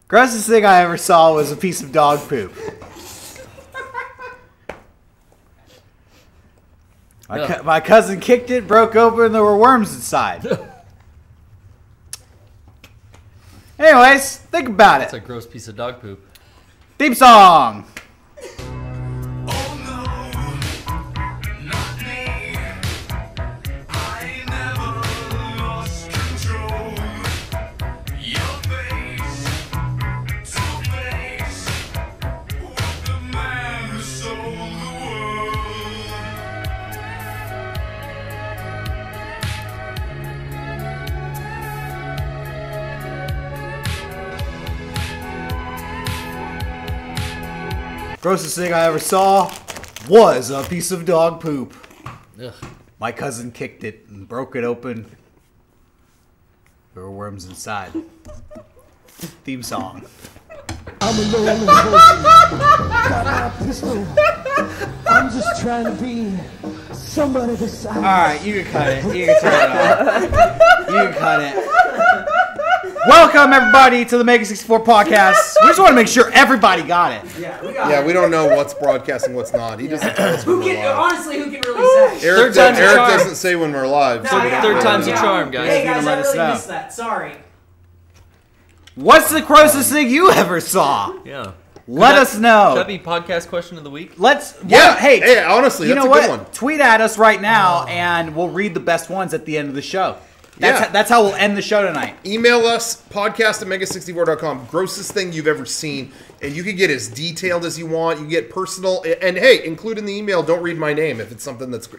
Grossest thing I ever saw was a piece of dog poop. My cousin kicked it, broke open, and there were worms inside. Anyways, think about it. That's a gross piece of dog poop. Theme song. Grossest thing I ever saw was a piece of dog poop. Ugh. My cousin kicked it and broke it open. There were worms inside. Theme song. I'm a lonely person. Got my pistol. I'm just trying to be somebody beside. Alright, you can cut it. You can turn it off. You can cut it. Welcome, everybody, to the MEGA64 podcast. We just want to make sure everybody got it. Yeah, we got it. We don't know what's broadcasting, what's not. He doesn't tell us when we're live. Honestly, who can really say? Eric doesn't say when we're live. No, So yeah. Third time's a charm, guys. Hey, guys, let I us really know. missed that. Sorry. What's the grossest thing you ever saw? Yeah. Let us know. Should that be podcast question of the week? Hey, honestly, you that's know a what? good one. Tweet at us right now, and we'll read the best ones at the end of the show. That's how we'll end the show tonight. Email us, podcast@mega64.com. Grossest thing you've ever seen. And you can get as detailed as you want. You can get personal. And hey, include in the email, don't read my name if it's something that's,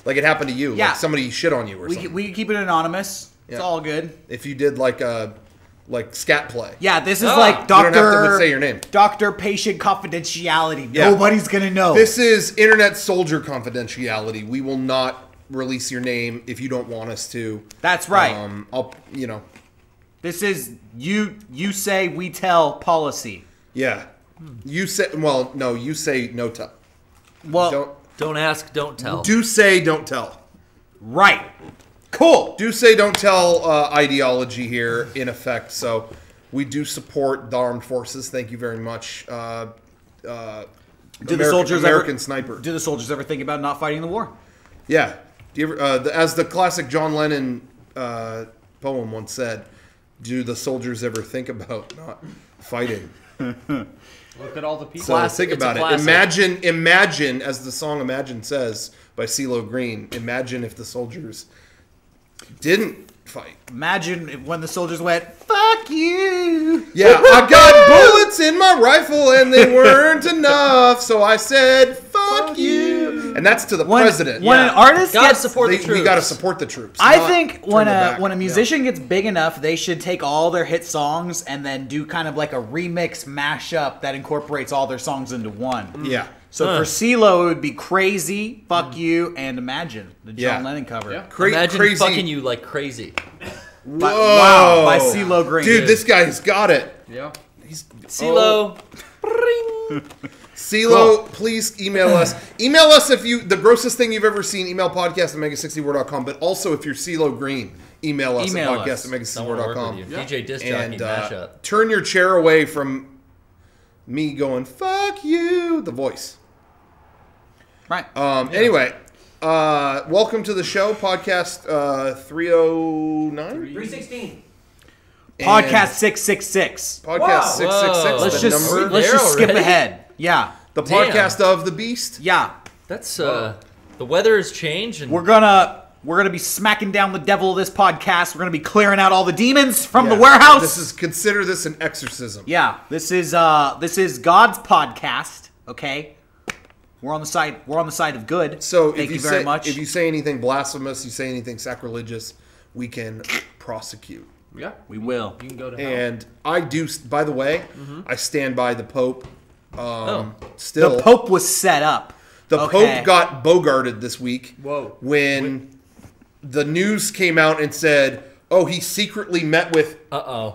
like it happened to you. Yeah. Like somebody shit on you or something. We can keep it anonymous. It's Yeah. all good. If you did like scat play. Yeah, this is like You don't have doctor. to say your name. Doctor-patient confidentiality. Yeah. Nobody's gonna know. This is internet soldier confidentiality. We will not release your name if you don't want us to. That's right. This is you say we tell policy. Yeah. You say you say no tell. Well, Don't ask, don't tell. Do say don't tell. right. Cool. Do say don't tell ideology here in effect. So we do support the armed forces. Thank you very much. American sniper. Do the soldiers ever think about not fighting the war? Yeah. Do you ever, as the classic John Lennon poem once said, do the soldiers ever think about not fighting? Look at all the people. So think about it. Imagine, as the song Imagine says by CeeLo Green, imagine if the soldiers didn't fight. Imagine when the soldiers went, fuck you. Yeah, I got bullets in my rifle and they weren't enough, so I said, fuck you. And that's to the president. When an artist gotta gets... support the troops. We gotta support the troops. I think when a musician gets big enough, they should take all their hit songs and then do kind of like a remix mashup that incorporates all their songs into one. Yeah. So for CeeLo, it would be Crazy, Fuck You, and Imagine, the John Lennon cover. Yeah. Imagine crazy. fucking you like crazy. Wow, by CeeLo Green. Dude, this guy's got it. Yeah. CeeLo. CeeLo, please email us. Email us if the grossest thing you've ever seen. Email podcast@mega64.com. But also, if you're CeeLo Green, email us at podcast@mega64.com. DJ disc jockey mashup. Turn your chair away from me going, fuck you, the voice. Right. Anyway, welcome to the show, podcast 309? 316. Podcast 666. Podcast 666. Let's just skip ahead. Yeah. The podcast of the beast. Yeah. That's the weather has changed and We're gonna be smacking down the devil of this podcast. We're gonna be clearing out all the demons from the warehouse. Consider this an exorcism. Yeah. This is God's podcast. Okay. We're on the side of good. So thank you very much. If you say anything blasphemous, you say anything sacrilegious, we can prosecute. Yeah. We will. You can go to hell. And I do. By the way, I stand by the Pope. Still, The Pope was set up. The Pope got bogarted this week. Whoa. When the news came out and said, "Oh, he secretly met with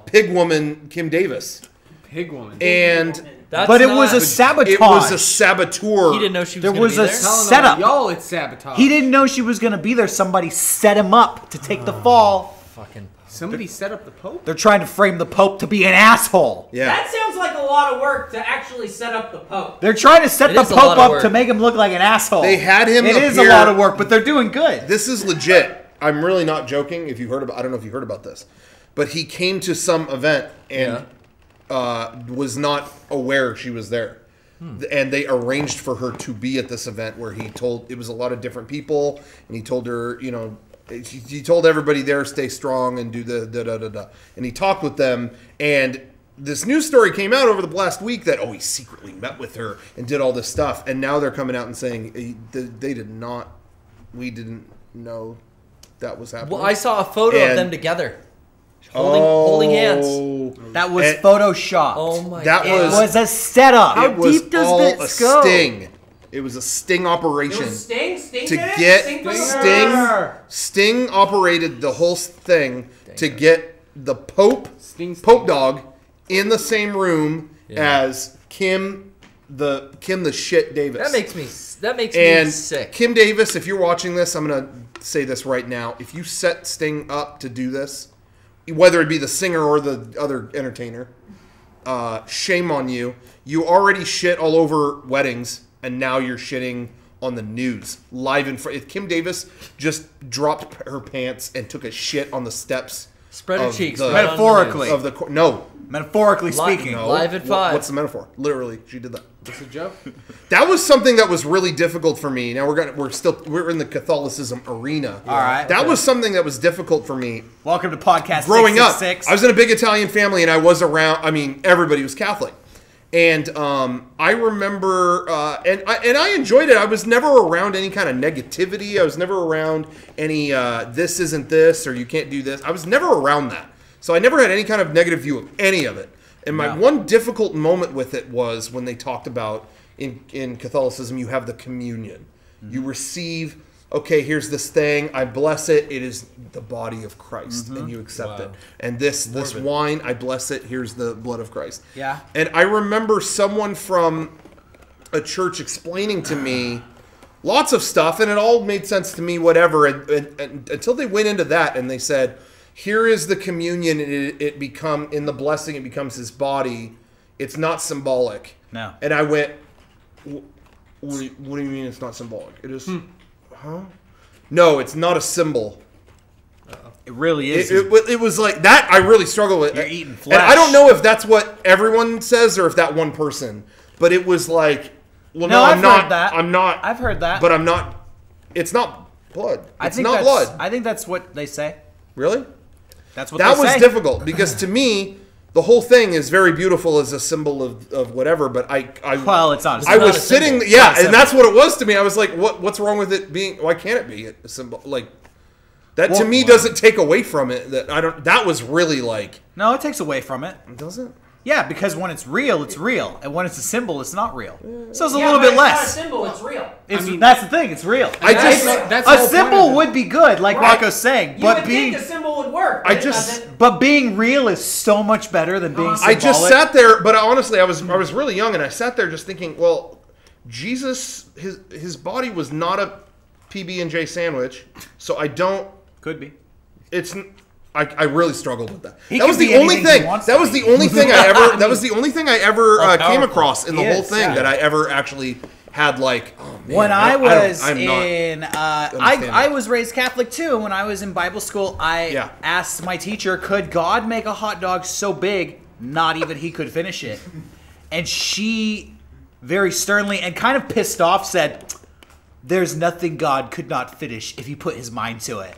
pig woman Kim Davis." Pig woman. And but it was a sabotage. It was a saboteur. He didn't know she was There going was to be a there? setup. Y'all, it's sabotage. He didn't know she was going to be there. Somebody set him up to take the fall. Fucking Somebody set up the Pope? They're trying to frame the Pope to be an asshole. Yeah. That sounds like a lot of work to actually set up the Pope. They're trying to set It the is a lot Pope of up work. to make him look like an asshole. They had him It is a appear- lot of work, but they're doing good. This is legit. I'm really not joking. If you heard about, I don't know if you heard about this, but he came to some event and was not aware she was there. And they arranged for her to be at this event where he told, it was a lot of different people, and he told her, you know, he told everybody there, stay strong and do the da-da-da-da. And he talked with them, and this news story came out over the last week that, he secretly met with her and did all this stuff. And now they're coming out and saying they did not, we didn't know that was happening. Well, I saw a photo And- of them together, holding hands. That was And- Photoshopped. Oh my That god! It was- was a setup. It was deep does all this a go? sting. It was a sting It operation. was Sting? Sting To did it? get Sting for the Sting operated the whole thing to get the Pope dog in the same room as Kim the shit Davis. That makes and me sick. Kim Davis, if you're watching this, I'm gonna say this right now. If you set Sting up to do this, whether it be the singer or the other entertainer, shame on you. You already shit all over weddings, and now you're shitting on the news live in front. If Kim Davis just dropped her pants and took a shit on the steps, Spread her of cheeks. the- right on the Metaphorically. news. of the no, Metaphorically speaking. no. Live at 5. What's the metaphor? Literally, she did that. It's a joke. That was something that was really difficult for me. Now we're in the Catholicism arena. All right. That was something that was difficult for me. Welcome to Podcast Growing up, 666. I was in a big Italian family, and I was around. I mean, everybody was Catholic, and I remember, and I enjoyed it. I was never around any kind of negativity. I was never around any this isn't this or you can't do this. I was never around that, so I never had any kind of negative view of any of it. And my one difficult moment with it was when they talked about in Catholicism, you have the communion. You receive. Okay, here's this thing. I bless it. It is the body of Christ, and you accept it. And this wine, I bless it. Here's the blood of Christ. Yeah. And I remember someone from a church explaining to me lots of stuff, and it all made sense to me. Whatever. And until they went into that, and they said, "Here is the communion. It become in the blessing. It becomes His body. It's not symbolic." No. And I went, "What do you mean it's not symbolic? It is." Huh? No, it's not a symbol. It really is. It was like that. I really struggle with. You're eating And flesh. I don't know if that's what everyone says or if that one person. But it was like, well, no, I've I'm not. heard that. I'm not. I've heard that. But I'm not. It's not blood. I It's think not that's, blood. I think that's what they say. Really? That's what That they was say. difficult because to me, the whole thing is very beautiful as a symbol of whatever. But I Well, it's not. I not was a symbol. sitting, It's yeah, not a and that's what it was to me. I was like, what's wrong with it being? Why can't it be a symbol? Like that to Well, me doesn't take away from it. That I don't. That was really like, No, it takes away from it. does it? Yeah, because when it's real, it's real, and when it's a symbol, it's not real. So it's a Yeah, little but bit it's not a less. symbol, it's real. That's the thing. It's real. I just That's the a whole point symbol of it. would be good, like Right. Rocco's saying, You but would being think the symbol would work. I but it just- doesn't. but being real is so much better than being I symbolic. just sat there, but honestly, I was really young, and I sat there just thinking, well, Jesus, his body was not a PB&J sandwich, so I don't. Could be. It's. I really struggled with that. He That was can the be only anything he thing. wants That to was be. the only thing I ever. That was the only thing I ever came powerful. across in the whole Yes, thing yeah. that I ever actually had. Like, oh man. When I was I'm not in, understanding. I was raised Catholic too. And when I was in Bible school, I asked my teacher, "Could God make a hot dog so big, not even He could finish it?" And she, very sternly and kind of pissed off, said, "There's nothing God could not finish if He put His mind to it."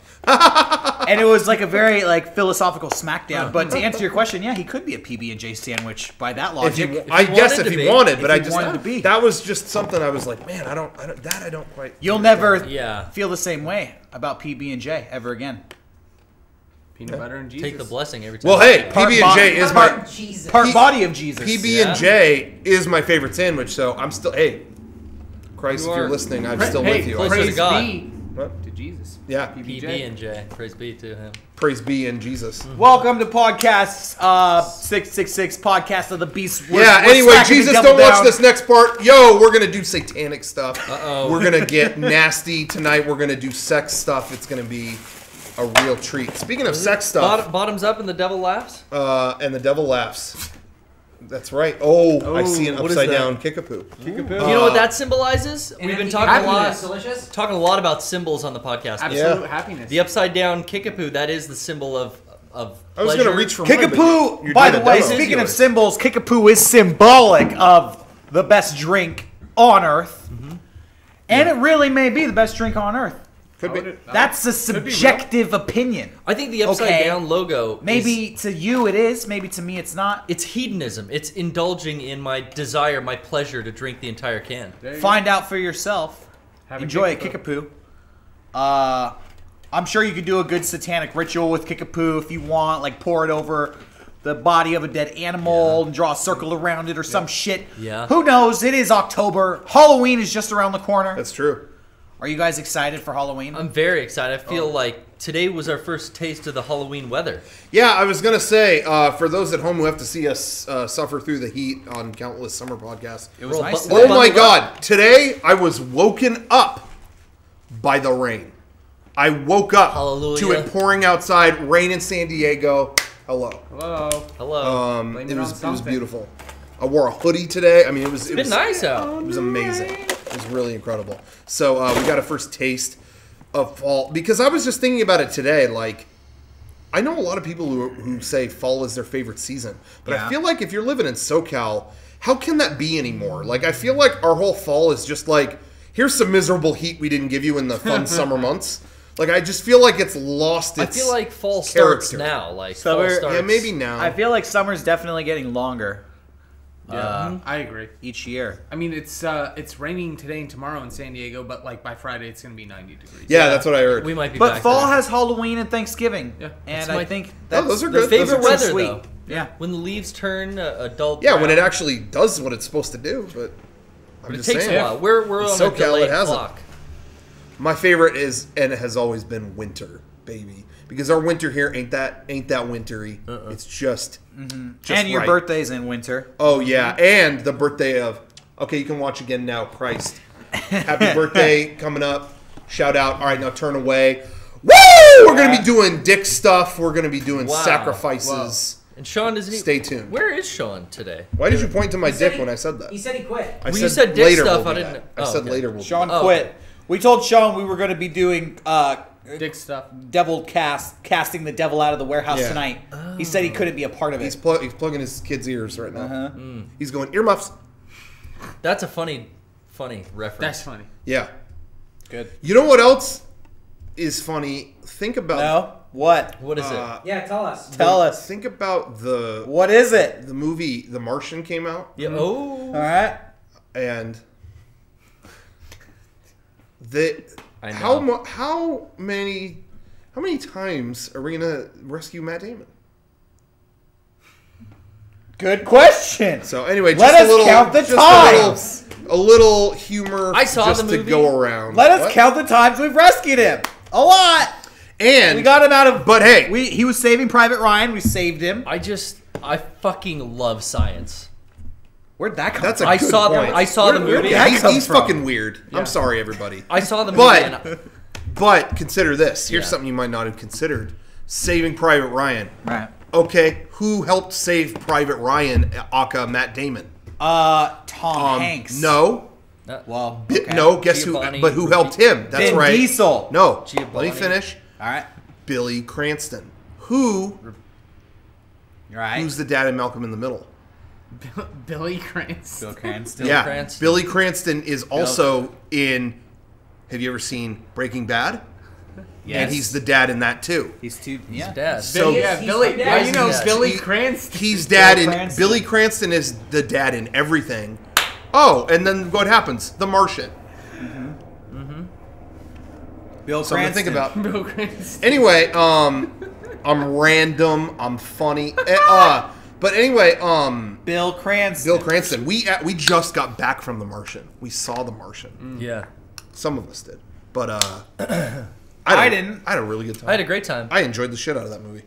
And it was like a very philosophical smackdown. But to answer your question, yeah, He could be a PB&J sandwich by that logic. I guess wanted if to he be. wanted, but If I he just wanted to be. that was just something I was like, man, I don't quite. You'll never Yeah. feel the same way about PB&J ever again. Peanut butter and Jesus. Take the blessing every time. Well, hey, Part PB&J is my Jesus. Part body of Jesus. PB&J is my favorite sandwich. So I'm still Christ, You if you're are- listening, I'm Pra- still hey, with you. closer to Praise God. be What? to Jesus. Yeah, PB&J. Praise be to Him. praise be in Jesus. Welcome to podcast 666, podcast of the beast. We're Anyway, smacking Jesus, the devil don't watch down. this next part. Yo, we're gonna do satanic stuff. Uh-oh. We're gonna get nasty tonight. We're gonna do sex stuff. It's gonna be a real treat. Speaking of sex stuff, Bottoms up and the devil laughs. and the devil laughs. That's right. Oh, I see an what is upside that? down kickapoo. Kickapoo. You know what that symbolizes? We've been talking a lot. Delicious. Talking a lot about symbols on the podcast. Absolute happiness. The upside down kickapoo, that is the symbol of I was pleasure. gonna reach for mine, but Kickapoo, you by did the a way, demo. speaking of symbols, Kickapoo is symbolic of the best drink on Earth. And it really may be the best drink on Earth. Could be. That's a subjective opinion. I think the upside Okay. down logo Maybe to you it is, maybe to me it's not. it's hedonism. It's indulging in my desire, my pleasure to drink the entire can. There you Find out for yourself. Have a Enjoy Kickapoo. a Kickapoo. I'm sure you could do a good satanic ritual with Kickapoo if you want, like pour it over the body of a dead animal and draw a circle around it or some shit. Yeah. Who knows? It is October. Halloween is just around the corner. That's true. Are you guys excited for Halloween? I'm very excited. I feel like today was our first taste of the Halloween weather. Yeah, I was gonna say for those at home who have to see us suffer through the heat on countless summer podcasts. It was nice. Oh my God! Today I was woken up by the rain. I woke up Hallelujah. to it pouring outside, rain in San Diego. Hello. Hello. Hello. Blame It it on was something. beautiful. I wore a hoodie today. I mean, it was It's been nice out. It was amazing. It was really incredible. So we got a first taste of fall because I was just thinking about it today. Like, I know a lot of people who say fall is their favorite season, but I feel like if you're living in SoCal, how can that be anymore? Like, I feel like our whole fall is just like, here's some miserable heat we didn't give you in the fun summer months. Like, I just feel like it's lost its I feel like fall starts character. now. Like Summer- fall starts. Yeah, maybe now. I feel like summer's definitely getting longer Yeah, I agree. each year. I mean, it's raining today and tomorrow in San Diego, but like by Friday it's gonna be 90 degrees. Yeah, that's what I heard. We might be But back fall there. has Halloween and Thanksgiving. Yeah. And That's I my- think Oh, that's those are the good. favorite Those are weather sweet. though. Yeah. When the leaves turn adult. Yeah, when brown. it actually does what it's supposed to do, but I'm It just takes saying. a while. We're In on SoCal, a delayed it hasn't. clock. My favorite is, and it has always been winter, baby, because our winter here ain't that wintry. It's just And right. your birthday's in winter. Oh yeah, and the birthday of. Okay, you can watch again now. Christ, happy birthday coming up! Shout out! All right, now turn away. Woo! We're gonna be doing dick stuff. We're gonna be doing Wow. sacrifices. And Sean doesn't. Stay tuned. Where is Sean today? Why did you point to my He said dick when I said that? He said he quit. I When you said dick later stuff, we'll I do didn't- that. I oh, said okay. later we'll. Sean Oh, quit. okay. We told Sean we were going to be doing Dick stuff. casting the devil out of the warehouse Yeah. tonight. He said he couldn't be a part of it. He's plugging his kid's ears right now. He's going earmuffs. That's a funny reference. That's funny. Yeah. Good. You know what else is funny? Think about. No? What? What is it? Yeah, tell us. Tell us. Think about the What is it? movie The Martian came out, Yeah. Oh. All right. and I know. how many times are we gonna rescue Matt Damon? Good question. So anyway, Let just us a little, count the just times. A little humor. I saw just the to movie. go around. Let us What? count the times we've rescued him. A lot. And We got him out of. But hey, he was saving Private Ryan. We saved him. I fucking love science. Where'd that come that's a from? I good saw point. the I saw the Where- movie. where'd that come He's from? fucking weird. I'm sorry, everybody. I saw the movie. But but consider this. Here's Yeah. something you might not have considered: Saving Private Ryan. Right. Okay, who helped save Private Ryan? Aka Matt Damon. Tom Hanks. No, Well, no. Guess Giovanni- who? But who helped him? That's Vin right. Diesel. No. Giovanni. Let me finish. All right. Billy Cranston. Who? You're right. Who's the dad in Malcolm in the Middle? Billy Cranston. Bill Cranston? Yeah, Cranston. Billy Cranston is also in. Have you ever seen Breaking Bad? Yes. And he's the dad in that too. He's too. Yeah. Dad. So Yeah, He's Billy. the Yeah, dad. you know Yes. Billy He- Cranston. He's dad Bill in. Cranston. Billy Cranston is the dad in everything. Oh, and then what happens? The Martian. Bill Something to Cranston. think about. Bill Cranston. Anyway, I'm random. I'm funny. But anyway, Bill Cranston. Bill Cranston. We just got back from The Martian. We saw The Martian. Yeah. Some of us did, but I didn't. I had a really good time. I had a great time. I enjoyed the shit out of that movie.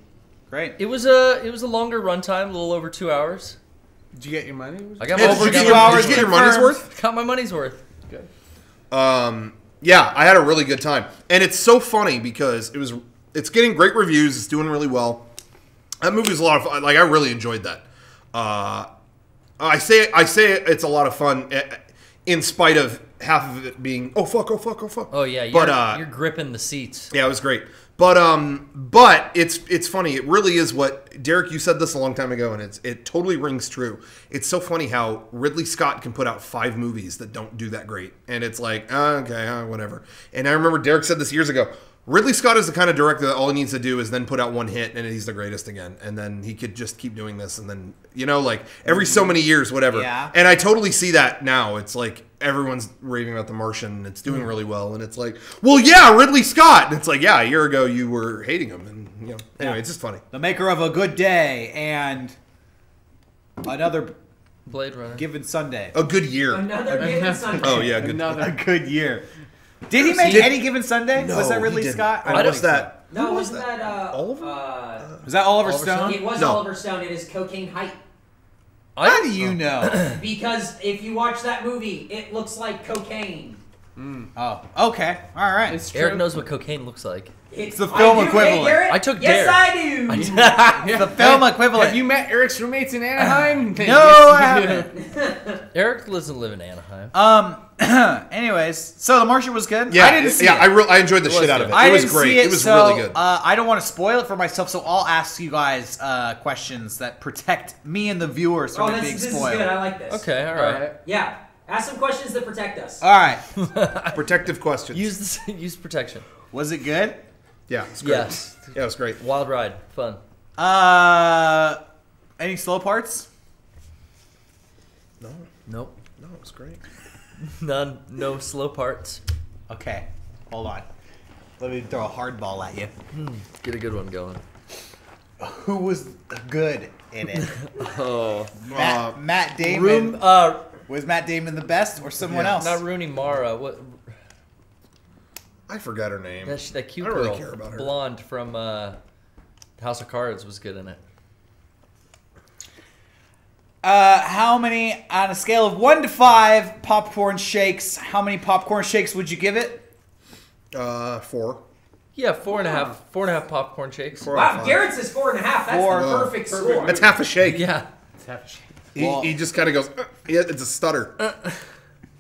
Great. It was a longer runtime, a little over 2 hours. Did you get your money? I got Yeah, my, did you I get got your, my- did you get your money's confirmed. worth? got my money's worth. Yeah, I had a really good time, and it's so funny because it It's getting great reviews. It's doing really well. That movie was a lot of fun. Like, I really enjoyed that. I say it's a lot of fun in spite of half of it being, oh, fuck. Oh, yeah. You're gripping the seats. Yeah, it was great. But it's funny. It really is what Derek, you said this a long time ago, and it totally rings true. It's so funny how Ridley Scott can put out 5 movies that don't do that great, and it's like, okay, whatever. And I remember Derek said this years ago. Ridley Scott is the kind of director that all he needs to do is then put out one hit, and he's the greatest again. And then he could just keep doing this, and then like every so many years, whatever. Yeah. And I totally see that now. It's like everyone's raving about The Martian, and it's doing really well, and it's like, well, yeah, Ridley Scott. And it's like, yeah, a year ago you were hating him, and anyway, it's just funny. The maker of A Good Day and another Blade Runner. Given Sunday. A Good Year. Another Given Sunday. Oh yeah, good. A Good Year. Did he make Any Given Sunday? No, was that he Ridley didn't. Scott? I was that. No, Who was wasn't that Oliver? Was that Oliver Oliver Stone? It was No. Oliver Stone. It is Cocaine Height. How do you know? Because if you watch that movie, it looks like cocaine. Oh, okay. All right. It's true. Eric knows what cocaine looks like. It's the film I do, equivalent. Hey, Garrett? I took Yes, Dare. I do. It's the film equivalent. Have you met Eric's roommates in Anaheim? No, I haven't. Eric doesn't live in Anaheim. Anyways, so The Martian was good. Yeah, I didn't see it. I enjoyed the shit out of it. I It was didn't great. see it. It was so, really good. I don't want to spoil it for myself, so I'll ask you guys questions that protect me and the viewers from Oh, it being this is spoiled. good. I like this. Okay, all right. Yeah. Ask some questions that protect us. All right. Protective questions. Use protection. Was it good? Yeah, it's great. Yes. Yeah, it was great. Wild ride. Fun. Any slow parts? No, Nope. it was great. None. No slow parts. Okay. Hold on. Let me throw a hard ball at you. Get a good one going. Who was good in it? Oh. Matt Damon. Was Matt Damon the best or someone Yeah. else? Not Rooney Mara. What? I forgot her name. That cute I don't really girl, care about her. blonde from House of Cards, was good in it. How many, on a scale of 1 to 5 popcorn shakes, how many popcorn shakes would you give it? 4. Yeah, 4.5. 4.5 popcorn shakes. 4 out of Wow, 5. Garrett says 4.5. That's Four. the perfect score. That's half a shake. Yeah. He just kind of goes. Yeah, it's a stutter.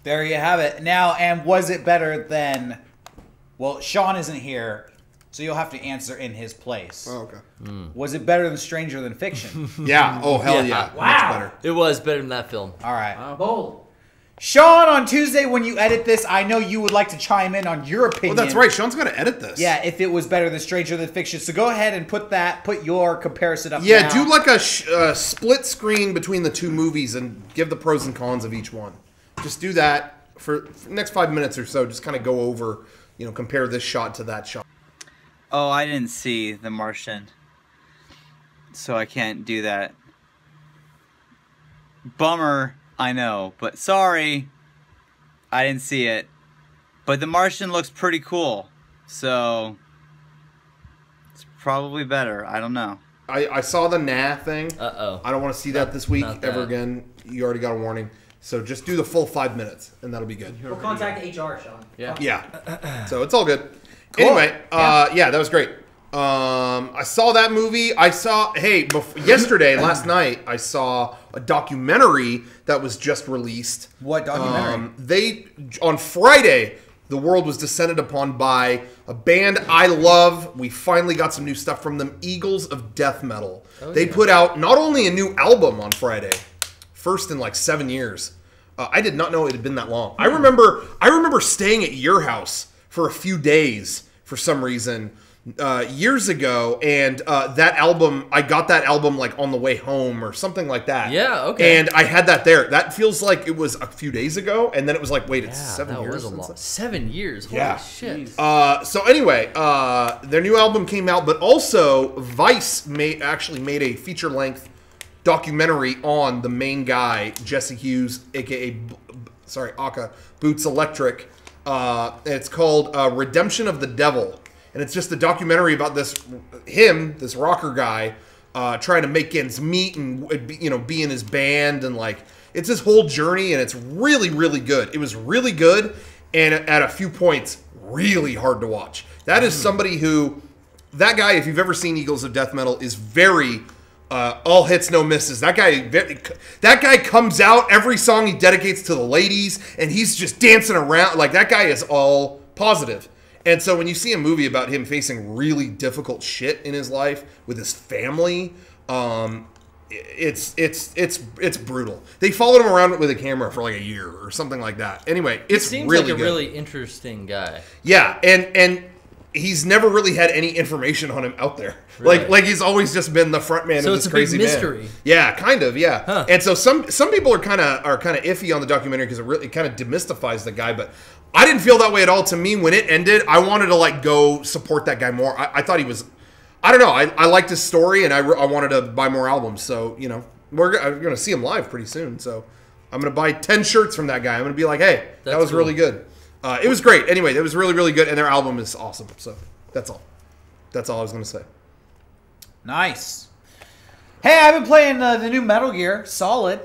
There you have it. Now, and was it better than... Well, Sean isn't here, so you'll have to answer in his place. Oh, okay. Was it better than Stranger Than Fiction? Yeah. Oh hell Yeah. yeah. Wow. Much better. It was better than that film. All right. Bold. Sean, on Tuesday when you edit this, I know you would like to chime in on your Oh, opinion. that's right. Sean's got to edit this. Yeah, if it was better than Stranger Than Fiction. So go ahead and put your comparison up Yeah, now. do like a split screen between the 2 movies and give the pros and cons of each one. Just do that for the next 5 minutes or so. Just kind of go over, compare this shot to that shot. Oh, I didn't see The Martian, so I can't do that. Bummer, I know, but sorry, I didn't see it. But The Martian looks pretty cool, so it's probably better. I don't know. I saw the thing. Uh-oh. I don't want to see that this week not ever that. again. You already got a warning. So just do the full 5 minutes, and that'll be good. We'll contact HR, Sean. Yeah. So it's all good. Anyway, yeah, that was great. I saw that movie. Yesterday, last night, I saw a documentary that was just released. What documentary? On Friday, the world was descended upon by a band I love. We finally got some new stuff from them, Eagles of Death Metal. They put out not only a new album on Friday, first in like 7 years. I did not know it had been that long. I remember staying at your house for a few days for some reason years ago, and that album, I got that album like on the way home or something like that. Yeah, okay. And I had that there. That feels like it was a few days ago, and then it was like, wait, it's Yeah, 7 that years was a since lot. that? 7 years. Holy Yeah. shit. So anyway, their new album came out, but also Vice actually made a feature-length documentary on the main guy, Jesse Hughes, aka Aka Boots Electric. It's called Redemption of the Devil, and it's just a documentary about this rocker guy, trying to make ends meet and be in his band, and like it's his whole journey, and it's really, really good. It was really good, and at a few points, really hard to watch. That is somebody who that guy, if you've ever seen Eagles of Death Metal, is very all hits, no misses. That guy comes out, every song he dedicates to the ladies, and he's just dancing around. Like, that guy is all positive. And so when you see a movie about him facing really difficult shit in his life with his family, it's brutal. They followed him around with a camera for like a year or something like that. Anyway, it's seems really like a good. really interesting guy. Yeah, and he's never really had any information on him out there. Really? Like he's always just been the front man of this crazy big mystery. man. Yeah, kind of. Yeah, Huh. and so some people are kind of iffy on the documentary because it kind of demystifies the guy. But I didn't feel that way at all. To me, when it ended, I wanted to like go support that guy more. I thought he was. I don't know. I liked his story, and I wanted to buy more albums. So you know, I'm gonna see him live pretty soon. So I'm gonna buy 10 shirts from that guy. I'm gonna be like, hey, that was cool. really good. It was great. Anyway, it was really, really good, and their album is awesome. So that's all. That's all I was going to say. Nice. Hey, I've been playing the new Metal Gear Solid.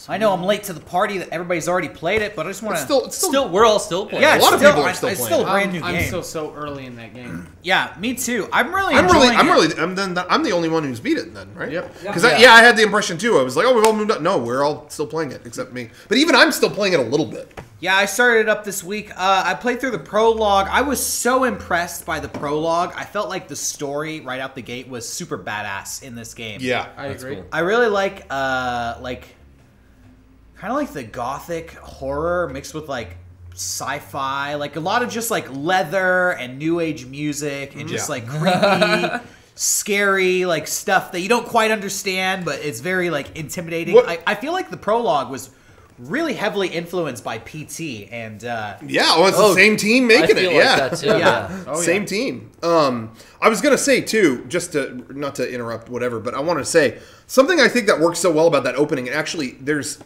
I know I'm late to the party. That everybody's already played it, but I just want to. It's still We're all still playing. Yeah, a lot of people are still it's playing. still a brand new game. I'm still so early in that game. Yeah, me too. I'm the only one who's beat it then, right? Yep. Because I had the impression too. I was like, oh, we've all moved up. No, we're all still playing it except me. But even I'm still playing it a little bit. Yeah, I started it up this week. I played through the prologue. I was so impressed by the prologue. I felt like the story right out the gate was super badass in this game. Yeah, I agree. Cool. I really like kind of like the gothic horror mixed with like sci-fi, like a lot of just like leather and new age music and just like creepy, scary like stuff that you don't quite understand, but it's very like intimidating. I feel like the prologue was really heavily influenced by PT and it's the same team making it. Like that too. Yeah. Same team. I was gonna say too, just to not to interrupt whatever, but I want to say something I think that works so well about that opening. And actually, there's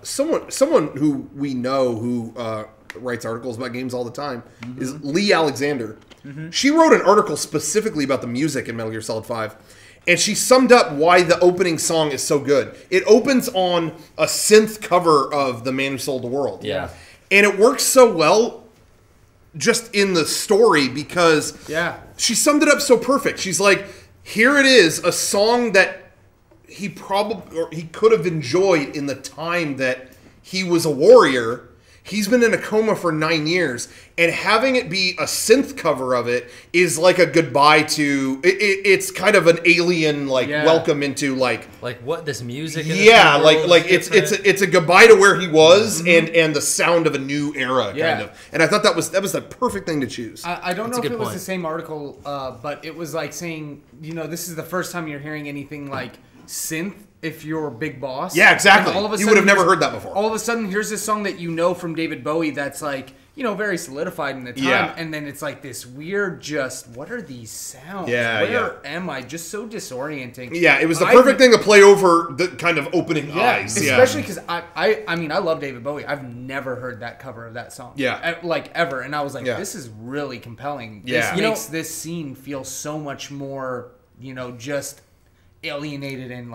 someone who we know who writes articles about games all the time is Lee Alexander. She wrote an article specifically about the music in Metal Gear Solid 5. And she summed up why the opening song is so good. It opens on a synth cover of The Man Who Sold the World. Yeah. And it works so well just in the story because she summed it up so perfect. She's like, here it is, a song that he could have enjoyed in the time that he was a warrior. He's been in a coma for 9 years, and having it be a synth cover of it is like a goodbye to. It's kind of an alien welcome into like what this music. It's a goodbye to where he was and the sound of a new era kind of. And I thought that was the perfect thing to choose. I don't know if it was the point. same article, but it was like saying, this is the first time you're hearing anything like synth. If you're Big Boss. Yeah, exactly. All of a You sudden, would have never heard that before. All of a sudden, here's this song that you know from David Bowie that's like, very solidified in the time. Yeah. And then it's like this weird what are these sounds? Yeah, Where am I? Just so disorienting. Yeah, it was the perfect thing to play over the kind of opening eyes. Especially because I mean, I love David Bowie. I've never heard that cover of that song. Yeah. Ever. And I was like, this is really compelling. Yeah. This makes this scene feel so much more, just alienated and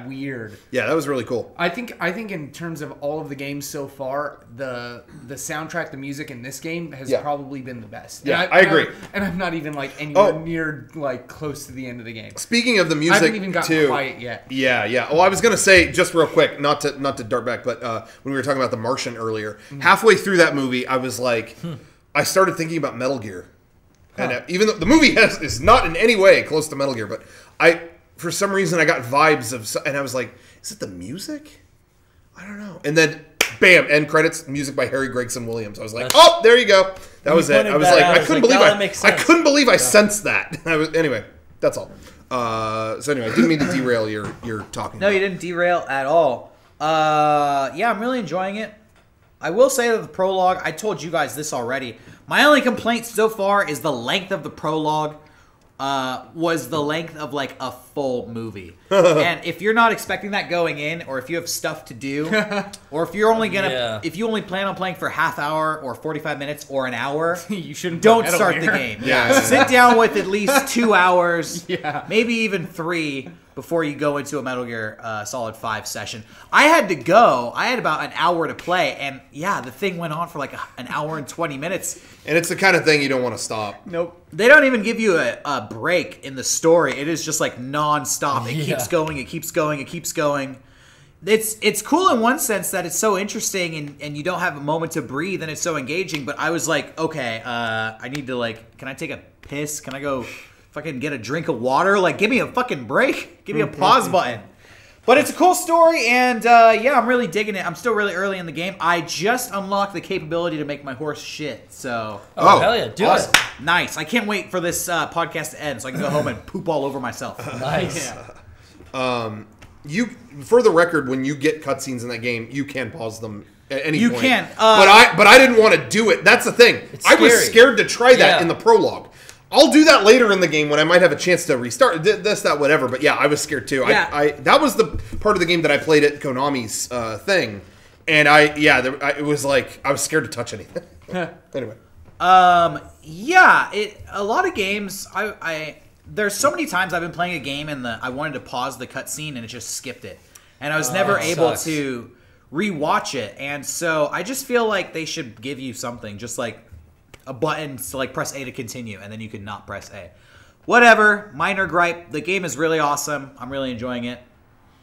weird. Yeah, that was really cool. I think in terms of all of the games so far, the soundtrack, the music in this game has probably been the best. Yeah, I agree. I'm not even anywhere near close to the end of the game. Speaking of the music, I haven't even gotten quiet yet. Yeah. Oh, I was gonna say just real quick, not to dart back, but when we were talking about the Martian earlier, halfway through that movie, I was like, I started thinking about Metal Gear, and even though the movie is not in any way close to Metal Gear, but for some reason, I got vibes of, and I was like, is it the music? I don't know. And then, bam, end credits, music by Harry Gregson Williams. I was like, oh, there you go. That was it. I was like, I couldn't believe I sensed that. Anyway, that's all. So anyway, I didn't mean to derail your talking. No, you didn't derail at all. I'm really enjoying it. I will say that the prologue, I told you guys this already. My only complaint so far is the length of the prologue. Was the length of like a full movie. And if you're not expecting that going in, or if you have stuff to do, or if you're only if you only plan on playing for half hour or 45 minutes or an hour, you shouldn't. Don't start the game. Sit down with at least 2 hours, maybe even 3. before you go into a Metal Gear Solid 5 session. I had to go. I had about an hour to play, and yeah, the thing went on for like an hour and 20 minutes. And it's the kind of thing you don't want to stop. Nope. They don't even give you a break in the story. It is just like non-stop. It keeps going, it keeps going, it keeps going. It's cool in one sense that it's so interesting and you don't have a moment to breathe and it's so engaging, but I was like, okay, I need to like, can I take a piss? Can I go fucking get a drink of water? Like, give me a fucking break. Give me a pause button. But it's a cool story, and yeah, I'm really digging it. I'm still really early in the game. I just unlocked the capability to make my horse shit, so... Oh hell yeah, do it. Nice. I can't wait for this podcast to end so I can go home and poop all over myself. Nice. You, for the record, when you get cutscenes in that game, you can pause them at any point. You can. But I didn't want to do it. That's the thing. I was scared to try that in the prologue. I'll do that later in the game when I might have a chance to restart this, that, whatever. But yeah, I was scared too. Yeah. That was the part of the game that I played at Konami's thing, and it was like I was scared to touch anything. Anyway. Yeah. A lot of games. There's so many times I've been playing a game and I wanted to pause the cutscene and it just skipped it, and I was never able to rewatch it. And so I just feel like they should give you something, just like a button to like press A to continue, and then you can not press A. Whatever, minor gripe. The game is really awesome. I'm really enjoying it.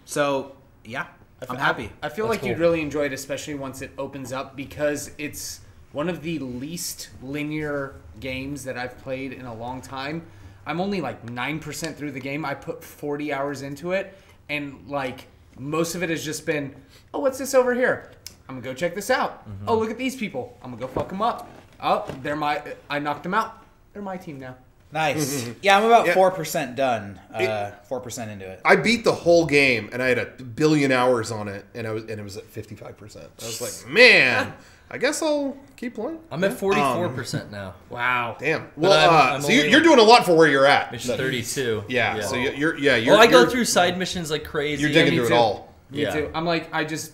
So yeah, I'm happy. I feel like you'd really enjoy it, especially once it opens up, because it's one of the least linear games that I've played in a long time. I'm only like 9% through the game. I put 40 hours into it, and like most of it has just been, oh, what's this over here? I'm gonna go check this out. Oh, look at these people. I'm gonna go fuck them up. Oh, I knocked them out. They're my team now. Nice. Yeah, I'm about 4% done. 4% into it. I beat the whole game, and I had a billion hours on it, and it was at 55%. I was like, man, I guess I'll keep playing. I'm at 44% now. Wow. Damn. Well, so you're doing a lot for where you're at. Mission 32. Yeah. So you're well, I go through side missions like crazy. You're digging through it all. Me too. I'm like,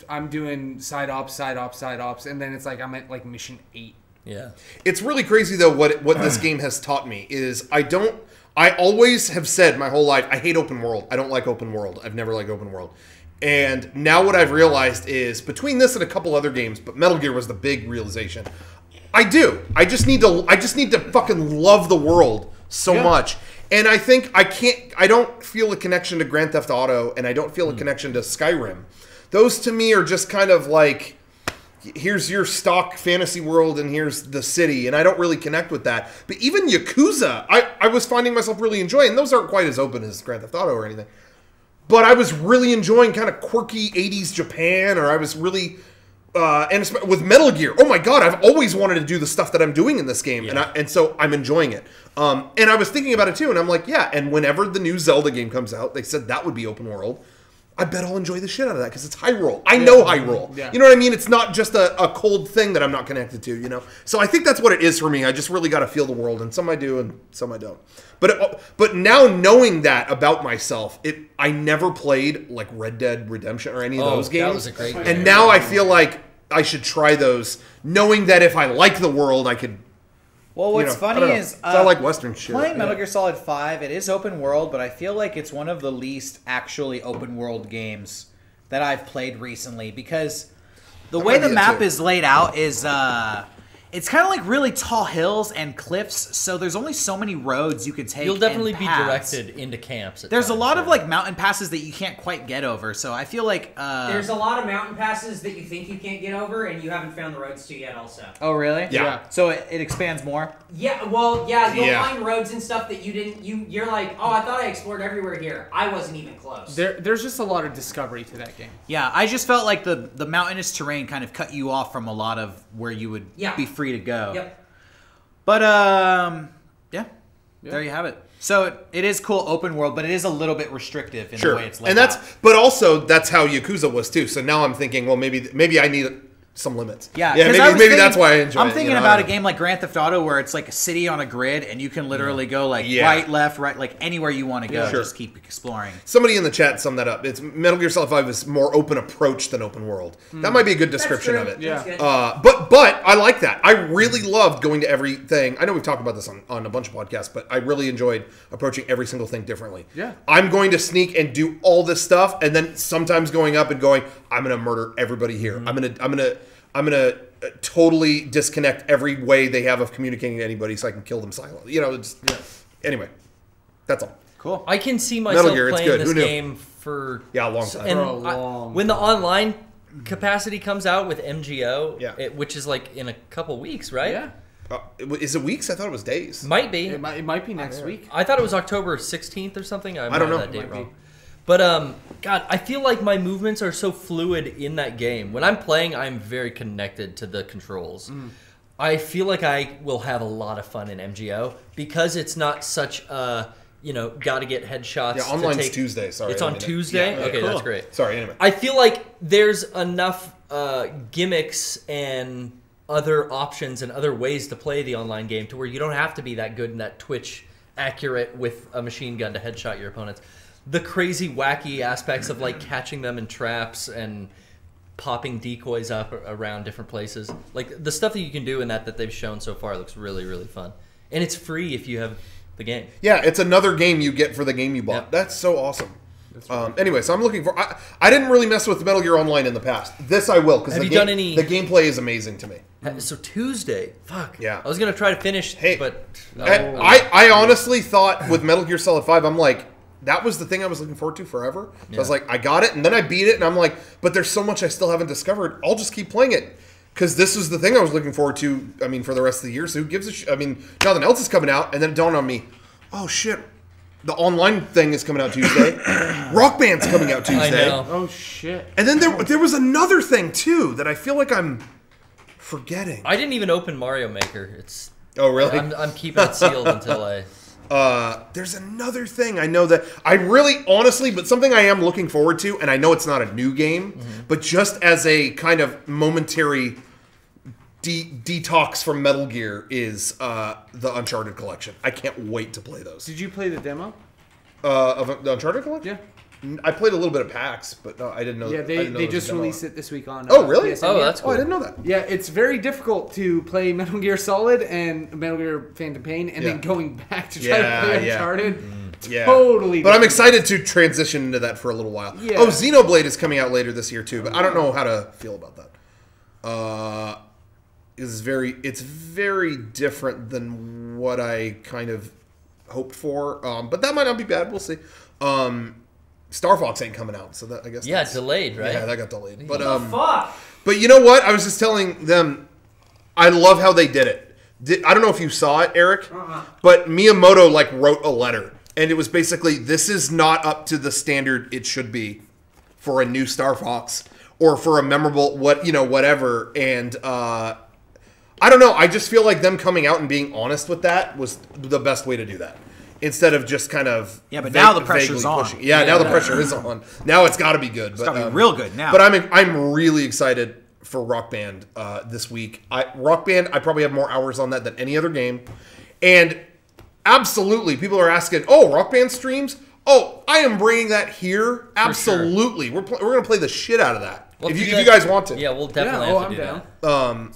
I'm doing side ops, and then it's like I'm at like mission 8. Yeah. It's really crazy though what this game has taught me is I always have said my whole life I hate open world. I don't like open world. I've never liked open world. And now what I've realized is between this and a couple other games, but Metal Gear was the big realization. I do. I just need to fucking love the world so much. And I think I don't feel a connection to Grand Theft Auto, and I don't feel a connection to Skyrim. Those to me are just kind of like, here's your stock fantasy world and here's the city, and I don't really connect with that. But even Yakuza, I was finding myself really enjoying. Those aren't quite as open as Grand Theft Auto or anything. But I was really enjoying kind of quirky 80s Japan, or I was really... and with Metal Gear, oh my god, I've always wanted to do the stuff that I'm doing in this game, and so I'm enjoying it. And I was thinking about it too, and I'm like, yeah, and whenever the new Zelda game comes out, they said that would be open world. I bet I'll enjoy the shit out of that because it's Hyrule. I know Hyrule. Yeah. You know what I mean? It's not just a cold thing that I'm not connected to, you know? So I think that's what it is for me. I just really got to feel the world, and some I do and some I don't. But now knowing that about myself, I never played like Red Dead Redemption or any of those games. That was a great game. And now I feel like I should try those, knowing that if I like the world, I could... Well, what's funny is... I like Western shit. Playing Metal Gear Solid 5, it is open world, but I feel like it's one of the least actually open world games that I've played recently, because the way the map is laid out is... it's kind of like really tall hills and cliffs, so there's only so many roads you can take. You'll definitely be directed into camps. There's a lot of like mountain passes that you can't quite get over, so I feel like there's a lot of mountain passes that you think you can't get over, and you haven't found the roads to yet. Also. Oh really? Yeah. So it expands more. Yeah. Well, yeah. You'll find roads and stuff that you didn't. You're like, oh, I thought I explored everywhere here. I wasn't even close. There's just a lot of discovery to that game. Yeah, I just felt like the mountainous terrain kind of cut you off from a lot of where you would be free to go. Yep. But there you have it. So it is cool open world, but it is a little bit restrictive in the way it's laid out. But also that's how Yakuza was too. So now I'm thinking, well, maybe I need some limits. Yeah, maybe that's why I enjoy it. I'm thinking about a game like Grand Theft Auto where it's like a city on a grid and you can literally go like right, left, right, like anywhere you want to go. Sure. Just keep exploring. Somebody in the chat summed that up. It's Metal Gear Solid 5 is more open approach than open world. That might be a good description of it. Yeah. But I like that. I really loved going to everything. I know we've talked about this on a bunch of podcasts, but I really enjoyed approaching every single thing differently. Yeah. I'm going to sneak and do all this stuff, and then sometimes going up and going, I'm going to murder everybody here. I'm gonna totally disconnect every way they have of communicating to anybody so I can kill them silently. Anyway, that's all. Cool. I can see myself Gear, playing this game for a long time. And when the online capacity comes out with MGO, which is like in a couple weeks, right? Yeah. Is it weeks? I thought it was days. Might be. It might be next week. I thought it was October 16th or something. I don't know. That date wrong. But God, I feel like my movements are so fluid in that game. When I'm playing, I'm very connected to the controls. I feel like I will have a lot of fun in MGO because it's not such a got to get headshots. Yeah, online's Tuesday. Sorry, it's on Tuesday. Yeah, okay, cool. That's great. Sorry, anyway. I feel like there's enough gimmicks and other options and other ways to play the online game to where you don't have to be that good and that twitch accurate with a machine gun to headshot your opponents. The crazy, wacky aspects of like catching them in traps and popping decoys up around different places. Like the stuff that you can do in that they've shown so far looks really, really fun. And it's free if you have the game. Yeah, it's another game you get for the game you bought. Yep. That's so awesome. Anyway, so I'm looking for... I didn't really mess with Metal Gear Online in the past. This I will, because the gameplay is amazing to me. So Tuesday, fuck. Yeah. I was going to try to finish, but... I honestly thought with Metal Gear Solid 5, I'm like, that was the thing I was looking forward to forever. So I was like, I got it, and then I beat it, and I'm like, but there's so much I still haven't discovered. I'll just keep playing it. Because this was the thing I was looking forward to, I mean, for the rest of the year. So who gives a shit? I mean, nothing else is coming out, and then it dawned on me, oh, shit. The online thing is coming out Tuesday. Rock Band's coming out Tuesday. I know. Oh, shit. And then there was another thing, too, that I feel like I'm forgetting. I didn't even open Mario Maker. Oh, really? I'm keeping it sealed until I... There's another thing I know that I really, honestly, but something I am looking forward to, and I know it's not a new game, but just as a kind of momentary detox from Metal Gear is the Uncharted collection. I can't wait to play those. Did you play the demo? Of the Uncharted collection? Yeah. I played a little bit of PAX, but no, I didn't know. Yeah, they just released it this week on. Oh, really? PSN. Oh, that's cool. Oh, I didn't know that. Yeah, it's very difficult to play Metal Gear Solid and Metal Gear Phantom Pain, and then going back to try to play Uncharted. Yeah. Totally. But I'm excited to transition into that for a little while. Yeah. Oh, Xenoblade is coming out later this year too, but I don't know how to feel about that. It's very different than what I kind of hoped for. But that might not be bad. We'll see. Star Fox ain't coming out, so that I guess. Yeah, delayed, right? Yeah, that got delayed. But Fuck. But you know what? I was just telling them, I love how they did it. I don't know if you saw it, Eric, but Miyamoto like wrote a letter, and it was basically, this is not up to the standard it should be for a new Star Fox or for a memorable whatever. And I don't know. I just feel like them coming out and being honest with that was the best way to do that. Instead of just kind of but now the pressure's on. Pushing. Yeah, now the pressure is on. Now it's got to be good. It's got to be real good now. But I'm really excited for Rock Band this week. Rock Band, I probably have more hours on that than any other game. And absolutely, people are asking, oh, Rock Band streams? Oh, I am bringing that here. Absolutely. Sure. We're going to play the shit out of that. If you guys want to. Yeah, we'll definitely have to do that.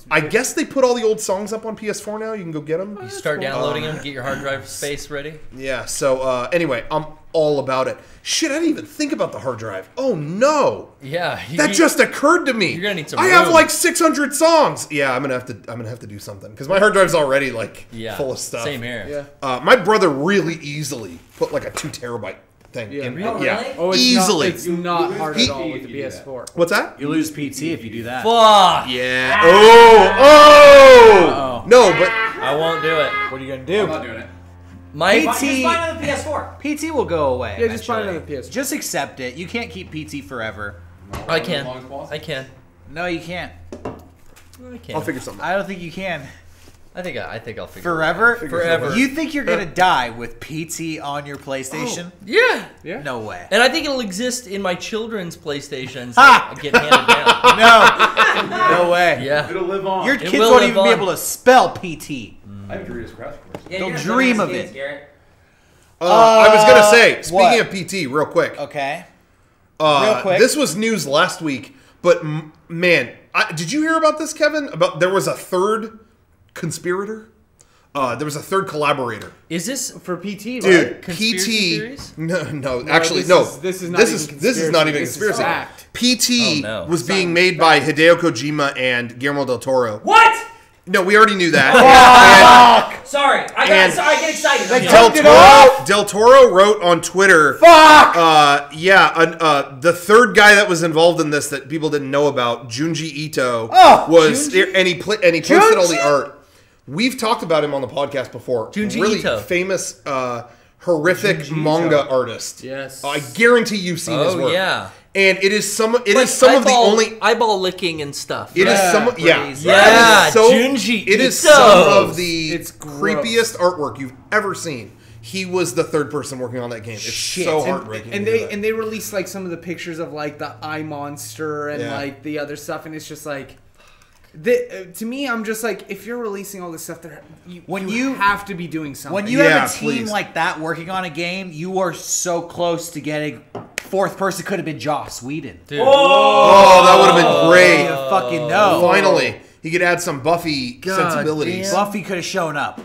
I guess they put all the old songs up on PS4 now. You can go get them. You start downloading them, get your hard drive space ready. Yeah, so anyway, I'm all about it. Shit, I didn't even think about the hard drive. Oh, no. Yeah. That just occurred to me. You're going to need some I have like 600 songs. Yeah, I'm going to have to do something because my hard drive's already like full of stuff. Same here. Yeah. My brother really easily put like a 2 terabyte thing in. Really? Oh, it's easily. It's not hard at all with the PS4. What's that? You lose PT if you do that. Fuck! Yeah. Oh! No, but... I won't do it. What are you going to do? I'm not doing it. My Just buy another PS4. PT will go away. Yeah, just buy eventually. another PS4. Just accept it. You can't keep PT forever. I can. I can. No, you can't. I can. I'll figure something out. I don't think you can. I think I'll figure Forever? Forever. You think you're gonna die with PT on your PlayStation? Yeah. No way. And I think it'll exist in my children's PlayStations Ha! that get handed down. No way. Yeah. It'll live on. Your It kids will won't live even be on. able to spell PT. I have to read his crash course. Yeah, Don't you're dream gonna of kids, it. Garrett. I was gonna say, speaking what? of PT, real quick. Okay. Real quick. This was news last week, but man, did you hear about this, Kevin? About there was a third conspirator. There was a third collaborator. Is this For PT, Dude, right? Conspiracy PT. theories? No, actually, no. This is not This even is not even This is conspiracy. fact. PT Oh, no. was being made by Hideo Kojima and Guillermo del Toro. What? No, we already knew that. Sorry, I get excited. They And Del Toro wrote on Twitter. Fuck! The third guy that was involved in this that people didn't know about, Junji Ito, and he posted all the art. We've talked about him on the podcast before. Junji really Ito. famous, horrific manga artist. Yes. I guarantee you've seen his work. yeah. And it is some. It Like is some of the only. eyeball licking and stuff. It is some. Yeah. crazy. Yeah, It is so- Junji It is Ito. some of the It's gross. creepiest artwork you've ever seen. He was the third person working on that game. It's so heartbreaking. And to hear they released like some of the pictures of like the eye monster and Yeah. like the other stuff, and it's just like, to me, I'm just like, if you're releasing all this stuff, you have to be doing something. When you Yeah, have a team please. like that working on a game, you are so close to getting. Fourth person could have been Joss Whedon. Dude. Oh, that would have been great. You fucking know. Finally, he could add some Buffy sensibilities. damn. Buffy could have shown up.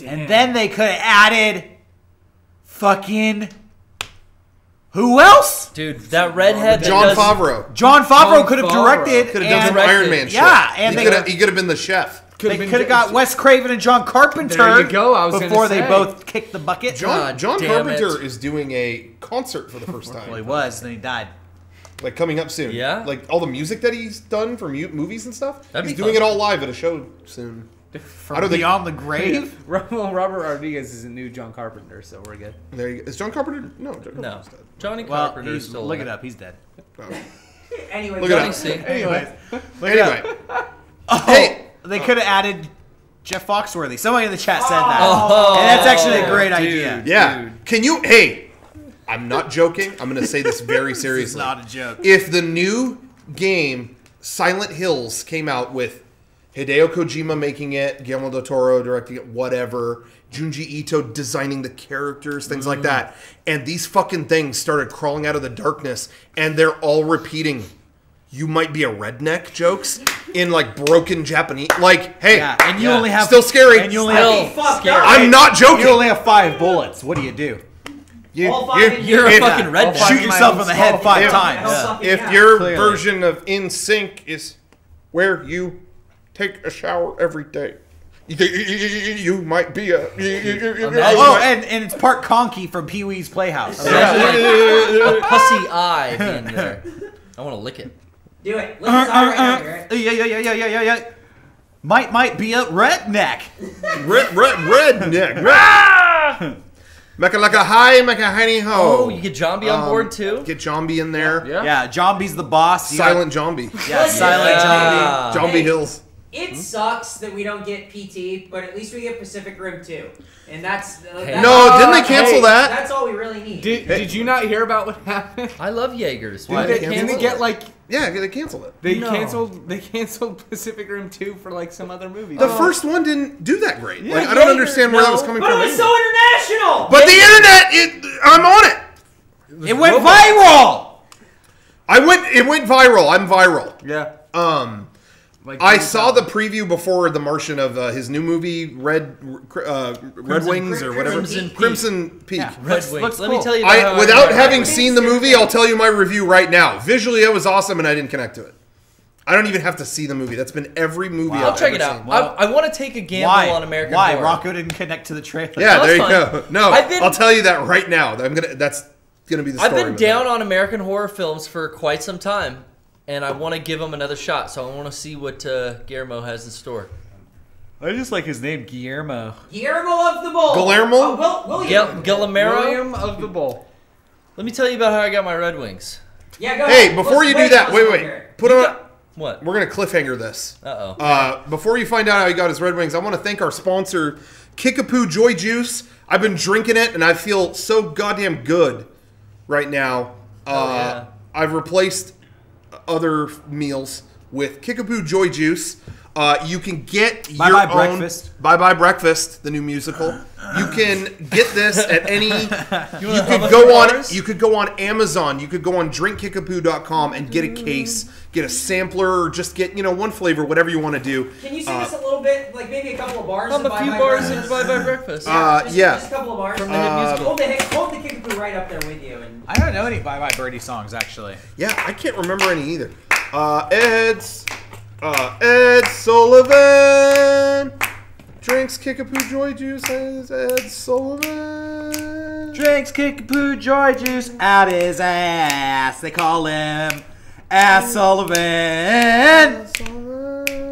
And then they could have added fucking who else? Dude, that redhead that John does- Favreau John Favreau John could have Favreau. directed. could have done some directed. Iron Man shit. Yeah, and he could have been the chef. they could have got Wes Craven and John Carpenter. There you go, I was gonna before they say. both kicked the bucket. John damn Carpenter it. is doing a concert for the first Well, he time, was, then he died. like coming up soon. Yeah? like all the music that he's done for movies and stuff. That'd He's be doing fun. it all live at a show soon. From I don't think- beyond the grave. Well, Robert Rodriguez is a new John Carpenter, so we're good. There you go. Is John Carpenter? No, John No. Carpenter's dead. Johnny Well, Carpenter is still look alive. it up. He's dead. Oh. Anyway, Look it Johnny up. C. Anyways, Anyway, oh, Hey. they could have added Jeff Foxworthy. Somebody in the chat said that, Oh, and that's actually a great idea. yeah. Can you? Hey, I'm not joking. I'm going to say this very It's seriously. not a joke. If the new game Silent Hills came out with Hideo Kojima making it, Guillermo del Toro directing it, whatever, Junji Ito designing the characters, things like that, and these fucking things started crawling out of the darkness, and they're all repeating "you might be a redneck" jokes in like broken Japanese. Like, hey, Yeah, and you Yeah. only have still scary. And you only Still have, fucked scary. up. I'm not joking. you only have 5 bullets. What do you do? All five in You're a here. fucking redneck. Shoot yourself in the head 5 Yeah. times. Yeah. If your Clearly. version of In Sync is where you take a shower every day, you might be a. Oh, and it's part Conky from Pee Wee's Playhouse. Imagine like a pussy eye being there. I want to lick it. Do it. Lick his eye right now, Garrett. Yeah. Might be a redneck. redneck. Mecca like a high, mecca hiney ho. Oh, you get Zombie on board too? Get Zombie in there. Yeah, Zombie's the boss. You Silent Zombie. Yeah, Silent Zombie. Yeah. Zombie Hey. Hills. It sucks that we don't get PT, but at least we get Pacific Rim 2. And that's... No, didn't they cancel Hey. that? That's all we really need. Did you not hear about what happened? I love Jaegers. Why Why they did Didn't they they cancel get it? like Yeah, they canceled it. they No. canceled Pacific Rim 2 for like some other movie? The first one didn't do that great. Yeah, Like, I don't Jaeger, understand where that was no. coming But it from. was so international! But the internet, I'm on it. It went viral. It went viral. I'm viral. Yeah. Like I saw the preview before the Martian of his new movie, Red Wings or whatever. Crimson Peak. Crimson Peak. Yeah. Red Looks Wings. Let cool. me tell you about how Without I having Wings. seen the movie, I'll tell you my review right now. Visually, it was awesome, and I didn't connect to it. I don't even have to see the movie. That's been every movie I'll I've check ever it out. seen. Well, I want to take a gamble Why? on American Why? Horror. Rocco didn't connect to the trailer. Yeah, That's there you fine. go. No, I've been- I'll tell you that right now. That's gonna be the story. I've been of it. down on American horror films for quite some time, and I want to give them another shot. So I want to see what Guillermo has in store. I just like his name, Guillermo. Guillermo of the Bull. Guillermo? William. Guillermo. William of the Bull. Let me tell you about how I got my Red Wings. Yeah, go ahead. Hey, before you do Wait, that, let's wait. hear it. Put on. What? We're going to cliffhanger this. Uh-oh. Before you find out how he got his Red Wings, I want to thank our sponsor, Kickapoo Joy Juice. I've been drinking it, and I feel so goddamn good right now. Yeah. I've replaced other meals with Kickapoo Joy Juice. You can get Bye your Bye own Breakfast. Bye Bye Breakfast, the new musical. You can get this at any. You could go on Amazon. You could go on drinkkickapoo.com and get a case, get a sampler, or just get one flavor, whatever you want to do. Can you sing us a little bit, like maybe a couple of bars? A few bars of Bye Bye Breakfast. Just a couple of bars. From the hit musical. Hold the Kickapoo right up there with you. And I don't know any Bye Bye Birdie songs, actually. Yeah, I can't remember any either. Ed Sullivan drinks Kickapoo Joy Juice as Ed Sullivan. Drinks Kickapoo Joy Juice out his ass. They call him Ass Sullivan.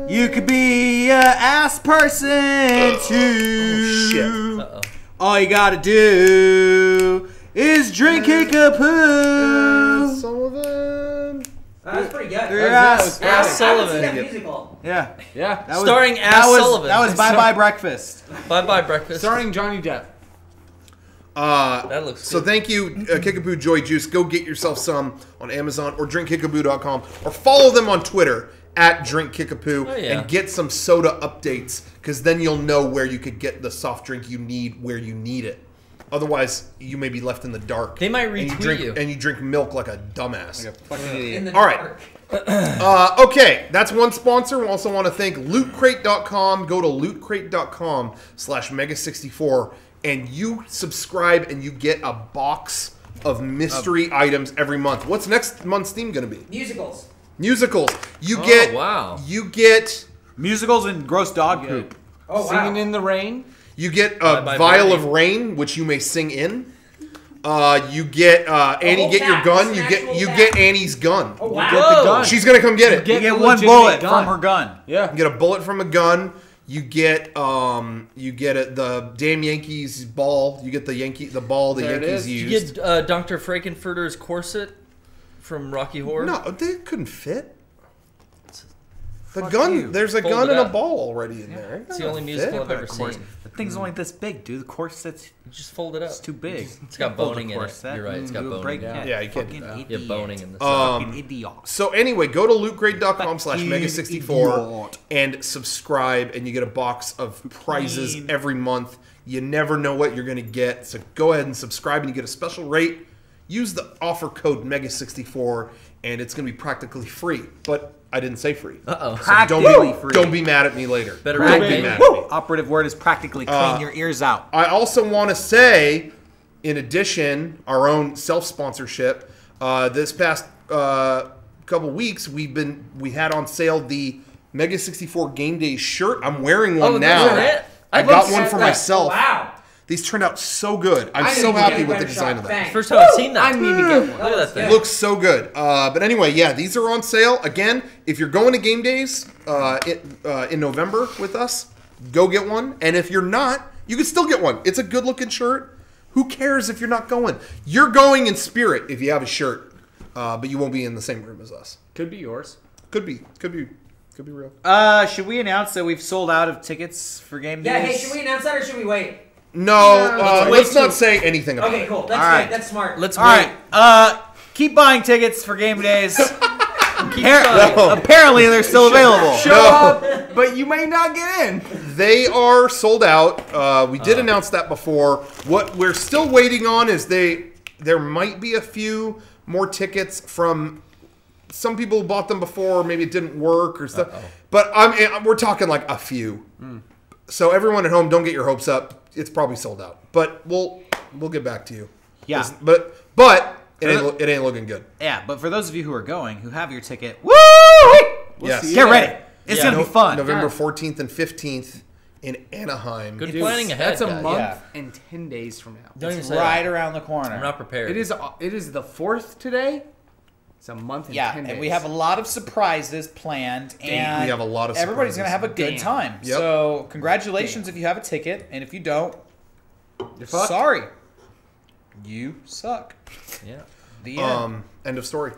You could be a ass person too. Shit. Uh-oh. All you gotta do is drink Kickapoo. Sullivan. that was pretty good. Ass. Ass Sullivan. That musical. Yeah. Yeah. That was- Starring that Ass was- Sullivan. That was Bye Bye Breakfast. Bye Bye Breakfast. Starring Johnny Depp. That looks So good. thank you, Kickapoo Joy Juice. Go get yourself some on Amazon or drinkkickapoo.com or follow them on Twitter at drinkkickapoo and get some soda updates because then you'll know where you could get the soft drink you need where you need it. Otherwise, you may be left in the dark. They might and retweet you. And you drink milk like a dumbass. In the All right. dark. Okay, that's one sponsor. We also want to thank lootcrate.com. Go to lootcrate.com/mega64 and you subscribe and you get a box of mystery items every month. What's next month's theme going to be? Musicals. Musicals. You wow. get Musicals and gross dog poop. Oh, wow. Singing in the Rain. you get a Bye Bye vial Birdie. of rain which you may sing in. You get Annie whole get your pack. gun. It's You an get actual you pack. get Annie's gun. Oh, wow. Get the gun. She's going to come get it. You get a one legitimate bullet gun. from her gun. Yeah. You get a bullet from a gun. You get the damn Yankees ball. You get the ball the There it Yankees is. You used. get Dr. Frankenfurter's corset from Rocky Horror. No, they couldn't fit. The Fuck gun. you. There's a Fold gun it and a up. ball already in there. It's the only musical I've ever seen. The thing's only this big, dude. The corset's You just fold it up. it's too big. It's got boning in it. You're right. It's got You'll boning. break Yeah. it. Yeah, you can't do Fucking that. You idiot. have boning in this. Fucking idiot. So anyway, go to lootgrade.com/mega64 idiot. and subscribe, and you get a box of prizes Clean. every month. You never know what you're going to get, so go ahead and subscribe, and you get a special rate. Use the offer code MEGA64, and it's going to be practically free. But I didn't say free. Uh-oh. So Practically free. don't be mad at me later. Better don't be. be mad at me. Operative word is practically clean your ears out. I also want to say, in addition, our own self-sponsorship. This past couple weeks, we had on sale the MEGA64 Game Day shirt. I'm wearing one now. those are it? I I'd got love one to for see that. myself. Wow. These turned out so good. I'm I so need to happy get with a the red design shot. of that. Thanks. First time I've seen that. I need to get one. Look at that thing. It looks so good. But anyway, yeah, these are on sale. Again, if you're going to game days in November with us, go get one. And if you're not, you can still get one. It's a good looking shirt. Who cares if you're not going? You're going in spirit if you have a shirt, but you won't be in the same room as us. Could be yours. Could be real. Should we announce that we've sold out of tickets for game days? Yeah, hey, should we announce that or should we wait? No, let's not say anything about Okay, it. cool. That's All right. good. That's smart. Let's All wait. right. Keep buying tickets for game days. Keep trying. Apparently, they're still available. Show up, but you may not get in. They are sold out. We did announce that before. What we're still waiting on is there might be a few more tickets from some people who bought them before. Maybe it didn't work or stuff. But we're talking like a few. So everyone at home, don't get your hopes up. It's probably sold out. But we'll get back to you. Yeah. But it ain't looking good. Yeah, but for those of you who are going, who have your ticket, woo! Yes. Get ready. It's Yeah. gonna be fun. November 14th and 15th in Anaheim. Good planning ahead, That's a guys. month Yeah. and 10 days from now. Don't even It's say right that. around the corner. I'm not prepared. It is the 4th today. It's a month and 10 days. and we have a lot of surprises planned, and We have a lot of everybody's gonna have a surprises. good Damn. time. Yep. So congratulations if you have a ticket, and if you don't, You're fucked. sorry, you suck. Yeah. The end. End of story.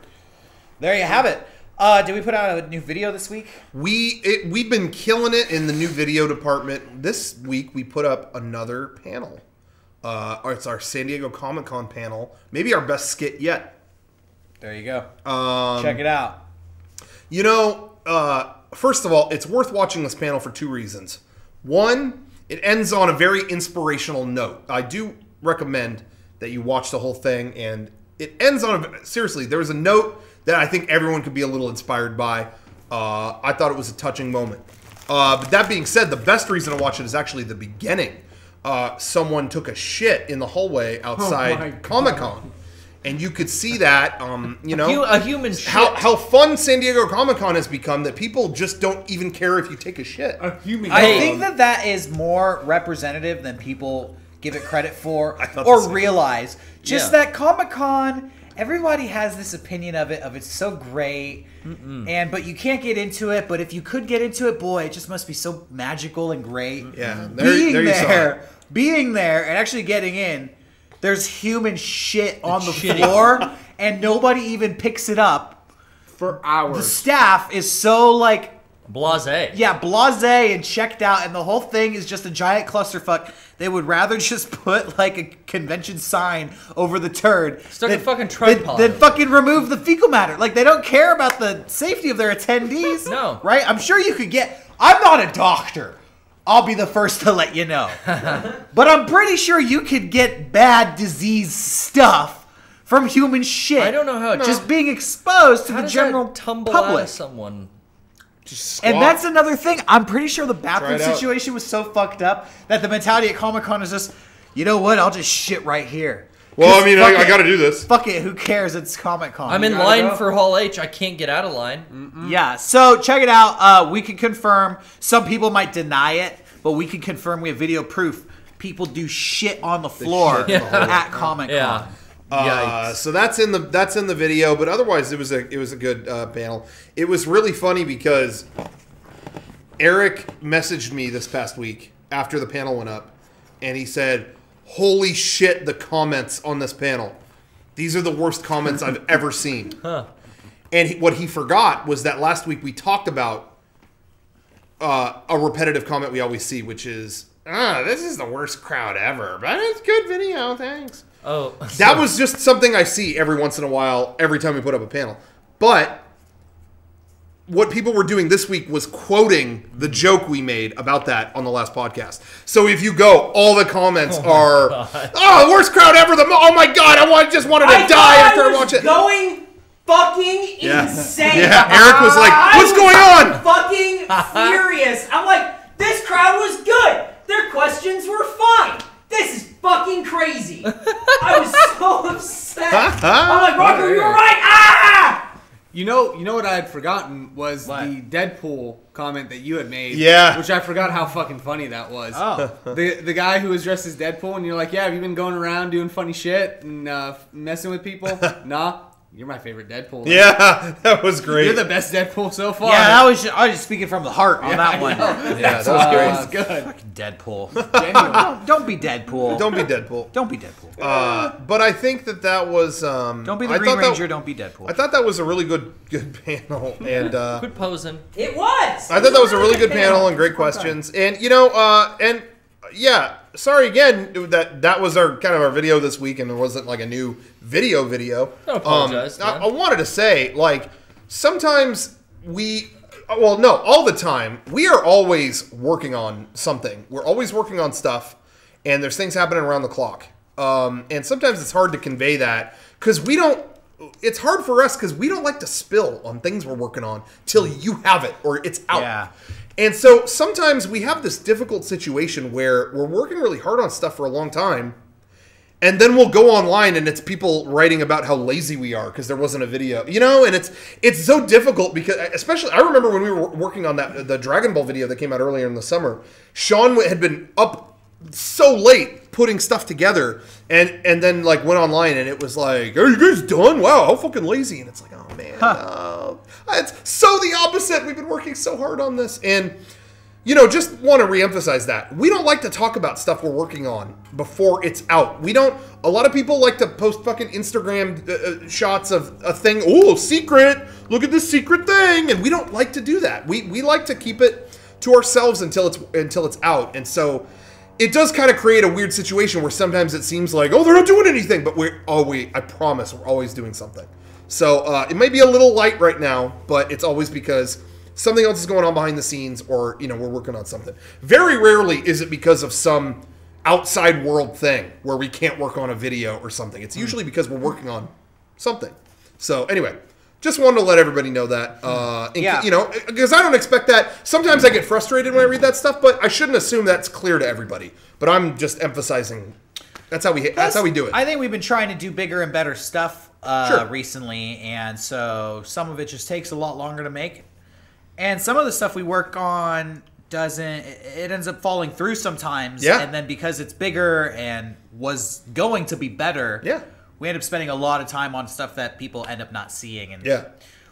There you have it. Did we put out a new video this week? We've been killing it in the new video department. This week we put up another panel. It's our San Diego Comic-Con panel. Maybe our best skit yet. There you go. Check it out. You know, first of all, it's worth watching this panel for two reasons. One, it ends on a very inspirational note. I do recommend that you watch the whole thing, and it ends on seriously, there was a note that I think everyone could be a little inspired by. I thought it was a touching moment. But that being said, the best reason to watch it is actually the beginning. Someone took a shit in the hallway outside Comic-Con. And you could see that, you know, a human shit. How fun San Diego Comic-Con has become, that people just don't even care if you take a shit. I think that is more representative than people give it credit for or realize. Just that Comic-Con, everybody has this opinion of it's so great, but you can't get into it. But if you could get into it, boy, it just must be so magical and great. Yeah, being there and actually getting in, there's human shit on the floor, and nobody even picks it up for hours. The staff is so like blasé. Yeah, blasé and checked out, and the whole thing is just a giant clusterfuck. They would rather just put like a convention sign over the turd. Stuck a fucking tripod. Then fucking remove the fecal matter. Like, they don't care about the safety of their attendees. No. Right? I'm sure you could get... I'm not a doctor. I'll be the first to let you know. But I'm pretty sure you could get bad disease stuff from human shit. I don't know how... Just being exposed to the general tumble public. Out of someone... And that's another thing. I'm pretty sure the bathroom situation was so fucked up that the mentality at Comic-Con is just, you know what? I'll just shit right here. Well, I mean, I got to do this. Fuck it. Who cares? It's Comic-Con. I'm in line for Hall H. I can't get out of line. Yeah. So check it out. We can confirm. Some people might deny it, but we can confirm we have video proof. People do shit on the floor at Comic-Con. Yeah. So that's in the video, but otherwise it was a good panel. It was really funny because Eric messaged me this past week after the panel went up, and he said, "Holy shit, the comments on this panel! These are the worst comments I've ever seen." And what he forgot was that last week we talked about a repetitive comment we always see, which is, "This is the worst crowd ever, but it's good video, thanks." Oh, that was just something I see every once in a while, every time we put up a panel. But what people were doing this week was quoting the joke we made about that on the last podcast. So if you go, all the comments are, worst crowd ever. Oh my god, I just wanted to die after I watched it. Going fucking insane. Yeah, Eric was like, what's going on? Fucking furious. I'm like, this crowd was good. Their questions were fine. This is fucking crazy. I was so upset. I'm like, Rocker, you were right. You know what I had forgotten was the Deadpool comment that you had made. Yeah. Which I forgot how fucking funny that was. Oh. The guy who was dressed as Deadpool, and you're like, yeah, have you been going around doing funny shit and messing with people? Nah. You're my favorite Deadpool. Yeah, that was great. You're the best Deadpool so far. Yeah, I was just speaking from the heart on that one. Yeah, that was great. That was good. Fucking Deadpool. Don't be Deadpool. Don't be Deadpool. Don't be Deadpool. But I think that was... don't be the Green Ranger, don't be Deadpool. I thought that was a really good panel. And quit posing. It was. I thought that was a really good panel and great questions. And, you know, yeah, sorry again that was our kind of our video this week, and it wasn't like a new video. Don't apologize. I wanted to say, like, sometimes all the time, we are always working on something. We're always working on stuff, and there's things happening around the clock. And sometimes it's hard to convey that because it's hard for us because we don't like to spill on things we're working on till you have it or it's out. Yeah. And so sometimes we have this difficult situation where we're working really hard on stuff for a long time, and then we'll go online and it's people writing about how lazy we are because there wasn't a video, you know. And it's so difficult because, especially, I remember when we were working on the Dragon Ball video that came out earlier in the summer. Sean had been up so late putting stuff together, and then like went online and it was like, "Are you guys done? Wow, how fucking lazy!" And it's like, oh man, it's so the opposite. We've been working so hard on this, and you know, just want to reemphasize that. We don't like to talk about stuff we're working on before it's out. We don't, a lot of people like to post fucking Instagram shots of a thing. Oh, secret, look at this secret thing. And we don't like to do that. We like to keep it to ourselves until it's out. And so it does kind of create a weird situation where sometimes it seems like, oh, they're not doing anything. But I promise we're always doing something. So it may be a little light right now, but it's always because something else is going on behind the scenes, or, you know, we're working on something. Very rarely is it because of some outside world thing where we can't work on a video or something. It's usually because we're working on something. So anyway, just wanted to let everybody know that. You know, because I don't expect that. Sometimes I get frustrated when I read that stuff, but I shouldn't assume that's clear to everybody. But I'm just emphasizing that's how we do it. I think we've been trying to do bigger and better stuff recently, and so some of it just takes a lot longer to make. And some of the stuff we work on it ends up falling through sometimes. Yeah. And then because it's bigger and was going to be better, we end up spending a lot of time on stuff that people end up not seeing. And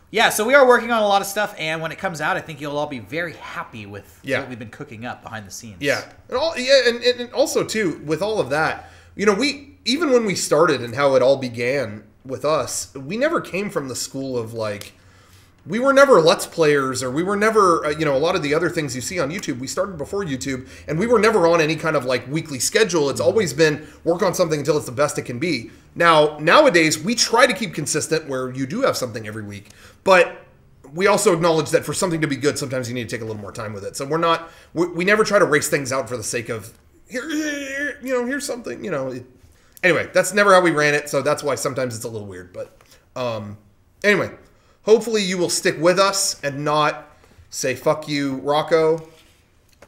yeah, so we are working on a lot of stuff, and when it comes out, I think you'll all be very happy with what we've been cooking up behind the scenes. Yeah. And also, too, with all of that, you know, even when we started and how it all began with us, we never came from the school of, like, we were never Let's Players, or we were never, you know, a lot of the other things you see on YouTube. We started before YouTube, and we were never on any kind of, like, weekly schedule. It's always been work on something until it's the best it can be. Nowadays, we try to keep consistent where you do have something every week. But we also acknowledge that for something to be good, sometimes you need to take a little more time with it. So we never try to race things out for the sake of, here's something, you know. Anyway, that's never how we ran it, so that's why sometimes it's a little weird. But anyway. Hopefully you will stick with us and not say "fuck you, Rocco."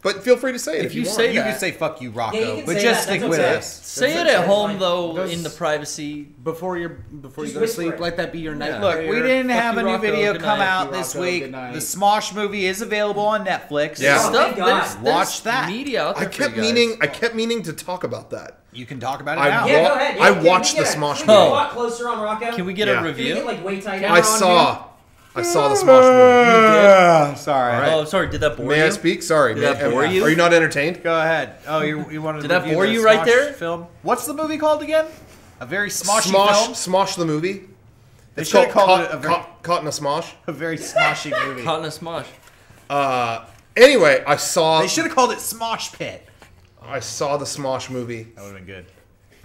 But feel free to say it if you want. You can say "fuck you, Rocco," but just stick with us. Say it at home though, in the privacy before you go to sleep. Let that be your night. Look, we didn't have a new video come out this week. The Smosh movie is available on Netflix. Yeah, watch that. Media out there I kept meaning to talk about that. You can talk about it now. Yeah, go ahead. I watched the Smosh movie. Can we get a lot closer on Rocco? Can we get a review? Can we get, like, way tighter I saw the Smosh movie. Sorry. Right. Oh, sorry. Did that bore you? May I speak? Sorry. Did that bore you? Are you not entertained? Go ahead. Oh, you wanted to Did that bore you right there? Film. What's the movie called again? A very smoshy film. Smosh the movie. They should have called it Caught in a Smosh. A very smoshy movie. Caught in a Smosh. Anyway, I saw. They should have called it Smosh Pit. I saw the Smosh movie. That would have been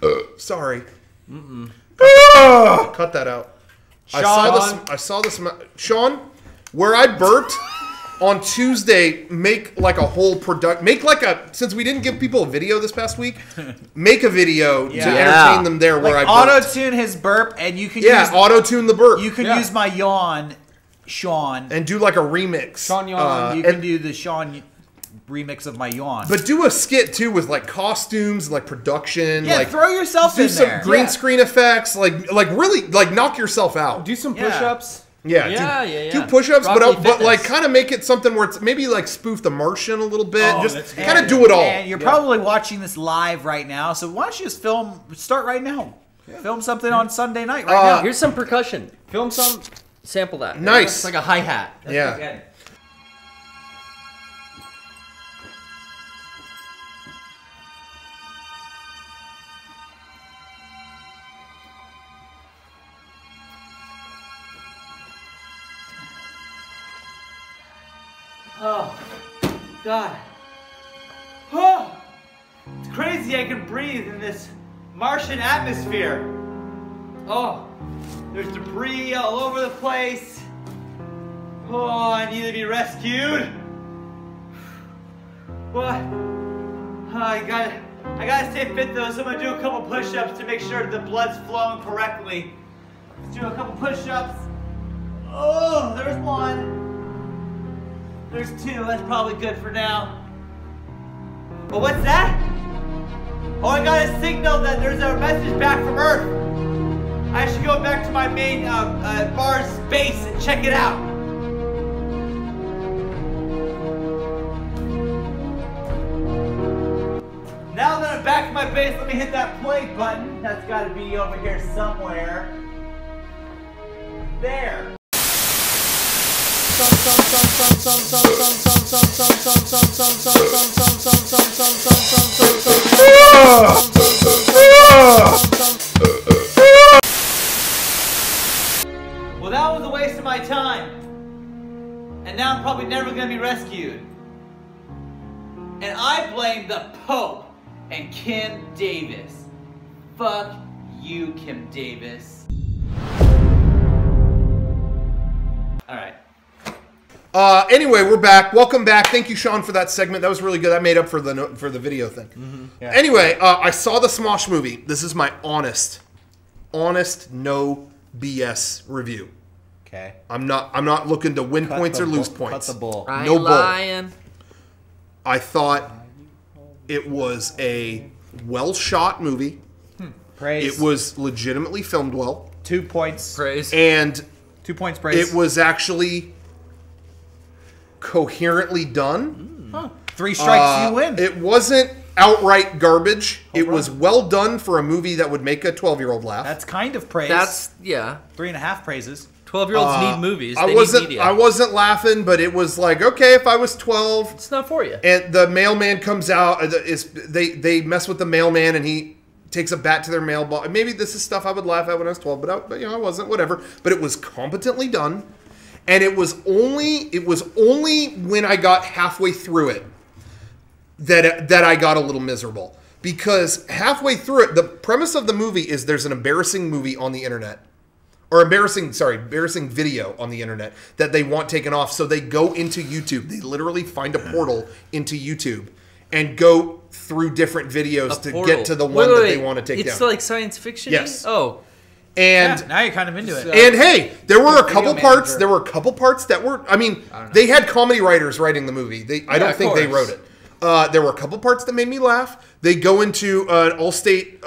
good. Sorry. Cut that out. Sean. I saw this. Sean, where I burped on Tuesday, make like a whole product. Make like a, since we didn't give people a video this past week, make a video to entertain them there where like I burped. Auto-tune his burp, and you can auto-tune the burp. You can use my yawn, Sean. And do like a remix. Sean yawn. You can do the Sean remix of my yawn. But do a skit too with like costumes and like production. Yeah, like, throw yourself in there. Do some green screen effects. Like really like knock yourself out. Do some push-ups. Yeah. Do push-ups, but like kind of make it something where it's maybe like spoof the Martian a little bit. Just kind of do it all. And you're probably watching this live right now, so why don't you just start right now. Film something on Sunday night right now. Here's some percussion. Film some, sample that. Nice. It's like a hi-hat. Yeah. Oh, God. Oh, it's crazy I can breathe in this Martian atmosphere. Oh, there's debris all over the place. Oh, I need to be rescued. What? Oh, I gotta stay fit though, so I'm gonna do a couple push-ups to make sure the blood's flowing correctly. Let's do a couple push-ups. Oh, there's one. There's two, that's probably good for now. But what's that? Oh, I got a signal that there's a message back from Earth. I should go back to my main bar's base and check it out. Now that I'm back at my base, let me hit that play button. That's gotta be over here somewhere. There. Well, that was a waste of my time. And now I'm probably never gonna be rescued. And I blame the Pope and Kim Davis. Fuck you, Kim Davis. Alright. Anyway, we're back. Welcome back. Thank you, Sean, for that segment. That was really good. That made up for the video thing. Mm-hmm. Yeah. Anyway, I saw the Smosh movie. This is my honest, no BS review. Okay. I'm not looking to win points or lose points. Cut the bull. No bull. I thought it was a well-shot movie. Praise. It was legitimately filmed well. 2 points. Praise. And 2 points praise. it was actually coherently done. Huh. 3 strikes, you win. It wasn't outright garbage. It was well done for a movie that would make a 12-year-old laugh. That's kind of praise. That's, yeah. 3.5 praises. 12-year-olds need movies. I They wasn't. need media. I wasn't laughing, but it was like, okay, if I was 12, It's not for you. and the mailman comes out, they mess with the mailman, and he takes a bat to their mailbox. Maybe this is stuff I would laugh at when I was 12, but I wasn't. Whatever. But it was competently done, and it was only when I got halfway through it that I got a little miserable, because halfway through it, the premise of the movie is there's an embarrassing movie on the internet. Or embarrassing video on the internet that they want taken off. So they go into YouTube. They literally find a portal into YouTube and go through different videos to get to the one that they want to take down. It's like science fiction? Yes. Oh. And Yeah, now you're kind of into it. and hey, there were a couple parts. There were a couple parts that were. I mean, they had comedy writers writing the movie. I don't think they wrote it. There were a couple parts that made me laugh. They go into an Allstate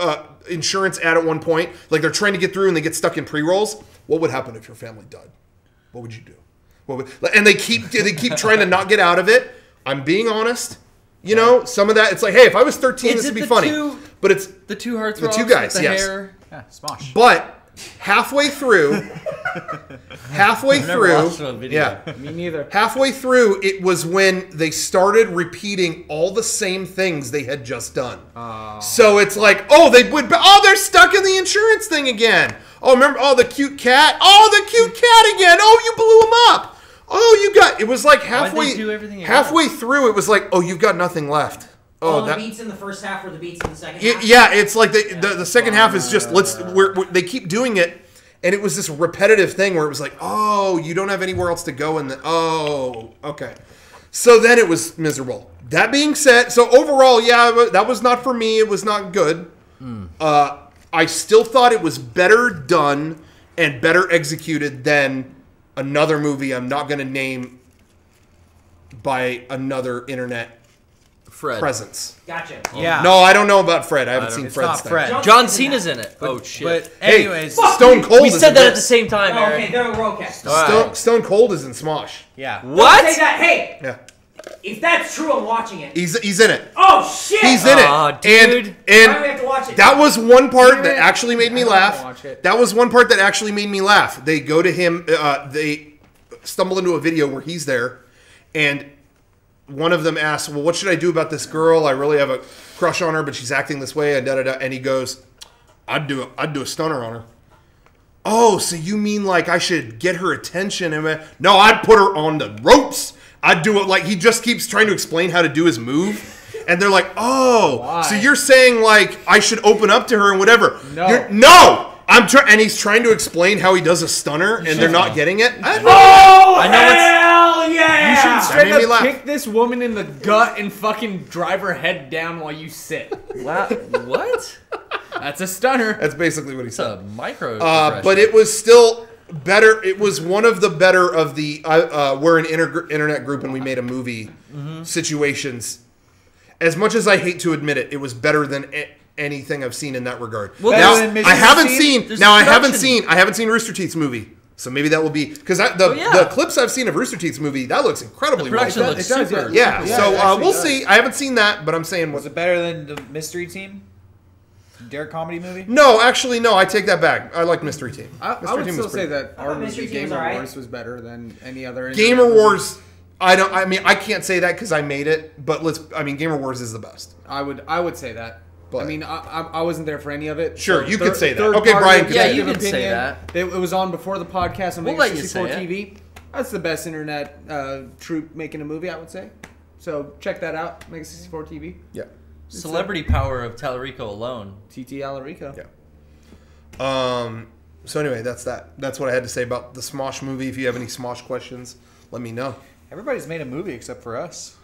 insurance ad at one point, like they're trying to get through and they get stuck in pre-rolls. What would happen if your family died? What would you do? And they keep trying to not get out of it. I'm being honest. You know, some of that, it's like, hey, if I was 13, this would be funny. But it's the two hearts. the two guys, with the yes. hair. Yeah, Smosh. But halfway through, yeah, Me neither. halfway through, it was when they started repeating all the same things they had just done. So it's like, they're stuck in the insurance thing again. Oh, remember? Oh, the cute cat. Oh, the cute cat again. Oh, you blew him up. Oh, it was like halfway through, it was like, oh, you've got nothing left. All the beats in the first half were the beats in the second half. Yeah, it's like the second half is just they keep doing it, and it was this repetitive thing where it was like, oh, you don't have anywhere else to go, and okay. So then it was miserable. That being said, so overall, yeah, that was not for me. It was not good. I still thought it was better done and better executed than another movie I'm not going to name by another internet presence. Gotcha. Yeah. No, I don't know about Fred. I haven't seen It's Fred's not thing. Fred. John Cena's in it. Oh, shit. But Hey, anyways, Stone Cold. We is said in that at this. the same time, Oh, Aaron. okay, we're okay. Stone Cold is in Smosh. yeah. What? Don't say that. Hey, Yeah, if that's true, I'm watching it. he's in it. Oh shit! He's in Aw, it. dude. Why do we And have to watch it? that was one part that actually made me I don't wanna laugh. watch it. That was one part that actually made me laugh. They go to him. They stumble into a video where he's there, and one of them asks, "Well, what should I do about this girl? I really have a crush on her, but she's acting this way." And And he goes, "I'd do a stunner on her." Oh, so you mean like I should get her attention? And no, I'd put her on the ropes. I'd do it like he just keeps trying to explain how to do his move. And they're like, oh, so you're saying like I should open up to her and whatever. No. No! And he's trying to explain how he does a stunner and they're not getting it. Oh, I know it's- hell yeah! You should straight made me up laugh. kick this woman in the gut and fucking drive her head down while you sit. Wow. What? That's a stunner. That's basically what he It's said. a micro. But it was still better. It was one of the better of the we're an internet group and we made a movie situations. As much as I hate to admit it, it was better than anything I've seen in that regard. Well, now, better than I haven't seen. There's Now I production. haven't seen Rooster Teeth's movie. So maybe that will be because the clips I've seen of Rooster Teeth's movie that looks incredibly well production done. looks It does, super. Yeah, Yeah, so it actually we'll does. see. I haven't seen that, but I'm saying Was it better than the mystery team? Derek comedy movie? No, actually, no. I take that back. I like Mystery Team. I Mystery would Team still was say pretty- that our Mystery movie Team was Gamer alright. Wars was better than any other. Gamer movie. Wars. I mean, I can't say that because I made it, but Gamer Wars is the best. I would say that. But- I mean, I wasn't there for any of it. Sure, you could say that. third Okay, party Brian could Yeah, say you that. can say that. It was on before the podcast on We'll let you say MEGA64 it. TV. That's the best internet troop making a movie, I would say. So check that out, MEGA64 TV. Yeah. Celebrity power of Tallarico alone. TT Alarico. Yeah. So anyway, that's that. That's what I had to say about the Smosh movie. If you have any Smosh questions, let me know. Everybody's made a movie except for us.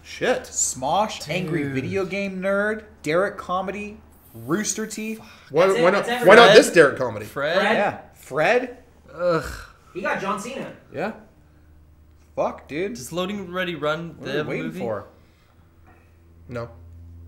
Shit. Smosh, Angry Video Game Nerd, Derek Comedy, Rooster Teeth. Why That's it, not? that's Why everything. not this Derek comedy? Fred. Fred? Yeah. Fred? He got John Cena. Yeah. Fuck, dude. Does Loading Ready Run What are the we waiting movie? for? No.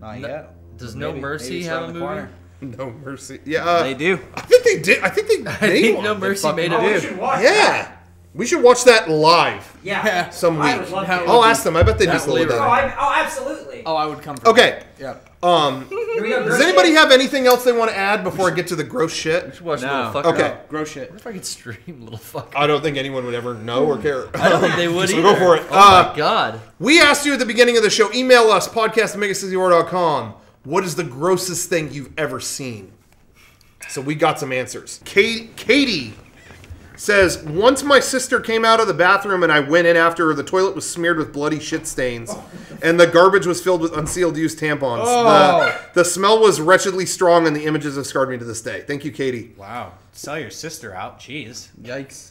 Not No- yet. Does Maybe- No maybe Mercy it's have around a the movie? corner. No Mercy. Yeah. They do. I think they did. I think they I made think one. No Mercy fucking made Oh, it. we should watch Yeah. that. We should watch that live Yeah. some I week. would love to. I'll ask them. I bet they'd be That's cool with later. that. Oh, absolutely. Oh, I would come. For Okay. That. Here we go. Does anybody have anything else they want to add before I get to the gross shit? We should watch No. Little Fucker. Okay. Gross shit. What if I could stream Little Fucker? I don't think anyone would ever know or care. I don't think they would So either. go for it. Oh my god. We asked you at the beginning of the show, email us, podcast@mega64.com. What is the grossest thing you've ever seen? So we got some answers. Katie says, once my sister came out of the bathroom and I went in after her, the toilet was smeared with bloody shit stains and the garbage was filled with unsealed used tampons. The smell was wretchedly strong and the images have scarred me to this day. Thank you, Katie. Wow. Sell your sister out. Jeez. Yikes.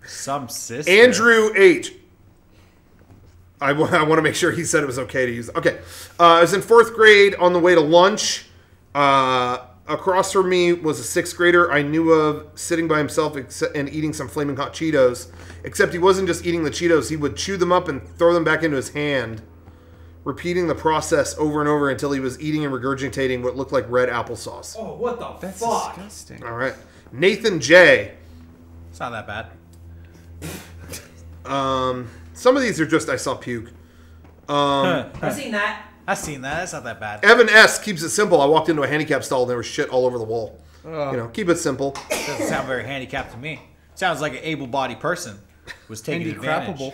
Some sister. Andrew H. I want to make sure he said it was okay to use. Okay. I was in 4th grade on the way to lunch. Across from me was a 6th grader I knew of sitting by himself and eating some Flaming Hot Cheetos. Except he wasn't just eating the Cheetos. He would chew them up and throw them back into his hand, repeating the process over and over until he was eating and regurgitating what looked like red applesauce. Oh, what the That's fuck? disgusting. All right. Nathan J. It's not that bad. Some of these are just I saw puke. I've seen that. I've seen that. It's not that bad. Evan S. keeps it simple. I walked into a handicap stall and there was shit all over the wall. Keep it simple. Doesn't sound very handicapped to me. Sounds like an able-bodied person was taking advantage.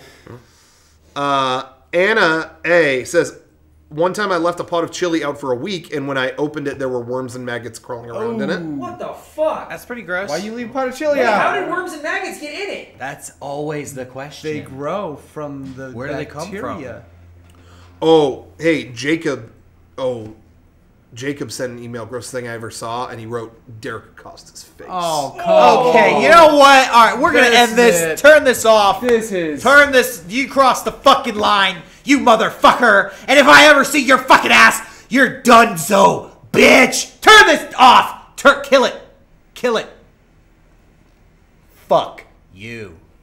Handicrappable. Anna A. says, one time I left a pot of chili out for a week, and when I opened it, there were worms and maggots crawling around in it. What the fuck? That's pretty gross. Why you leave a pot of chili Wait, out? how did worms and maggots get in it? That's always the question. They grow from the Where do they come bacteria. Oh, hey, Jacob. Oh, Jacob sent an email, grossest thing I ever saw, and he wrote Derek Acosta's face. Oh, come Okay, you know what? All right, we're gonna This end this. is it. Turn this off. This is... Turn this. You crossed the fucking line, you motherfucker. And if I ever see your fucking ass, you're donezo, bitch. Turn this off. Kill it. Kill it. Fuck you.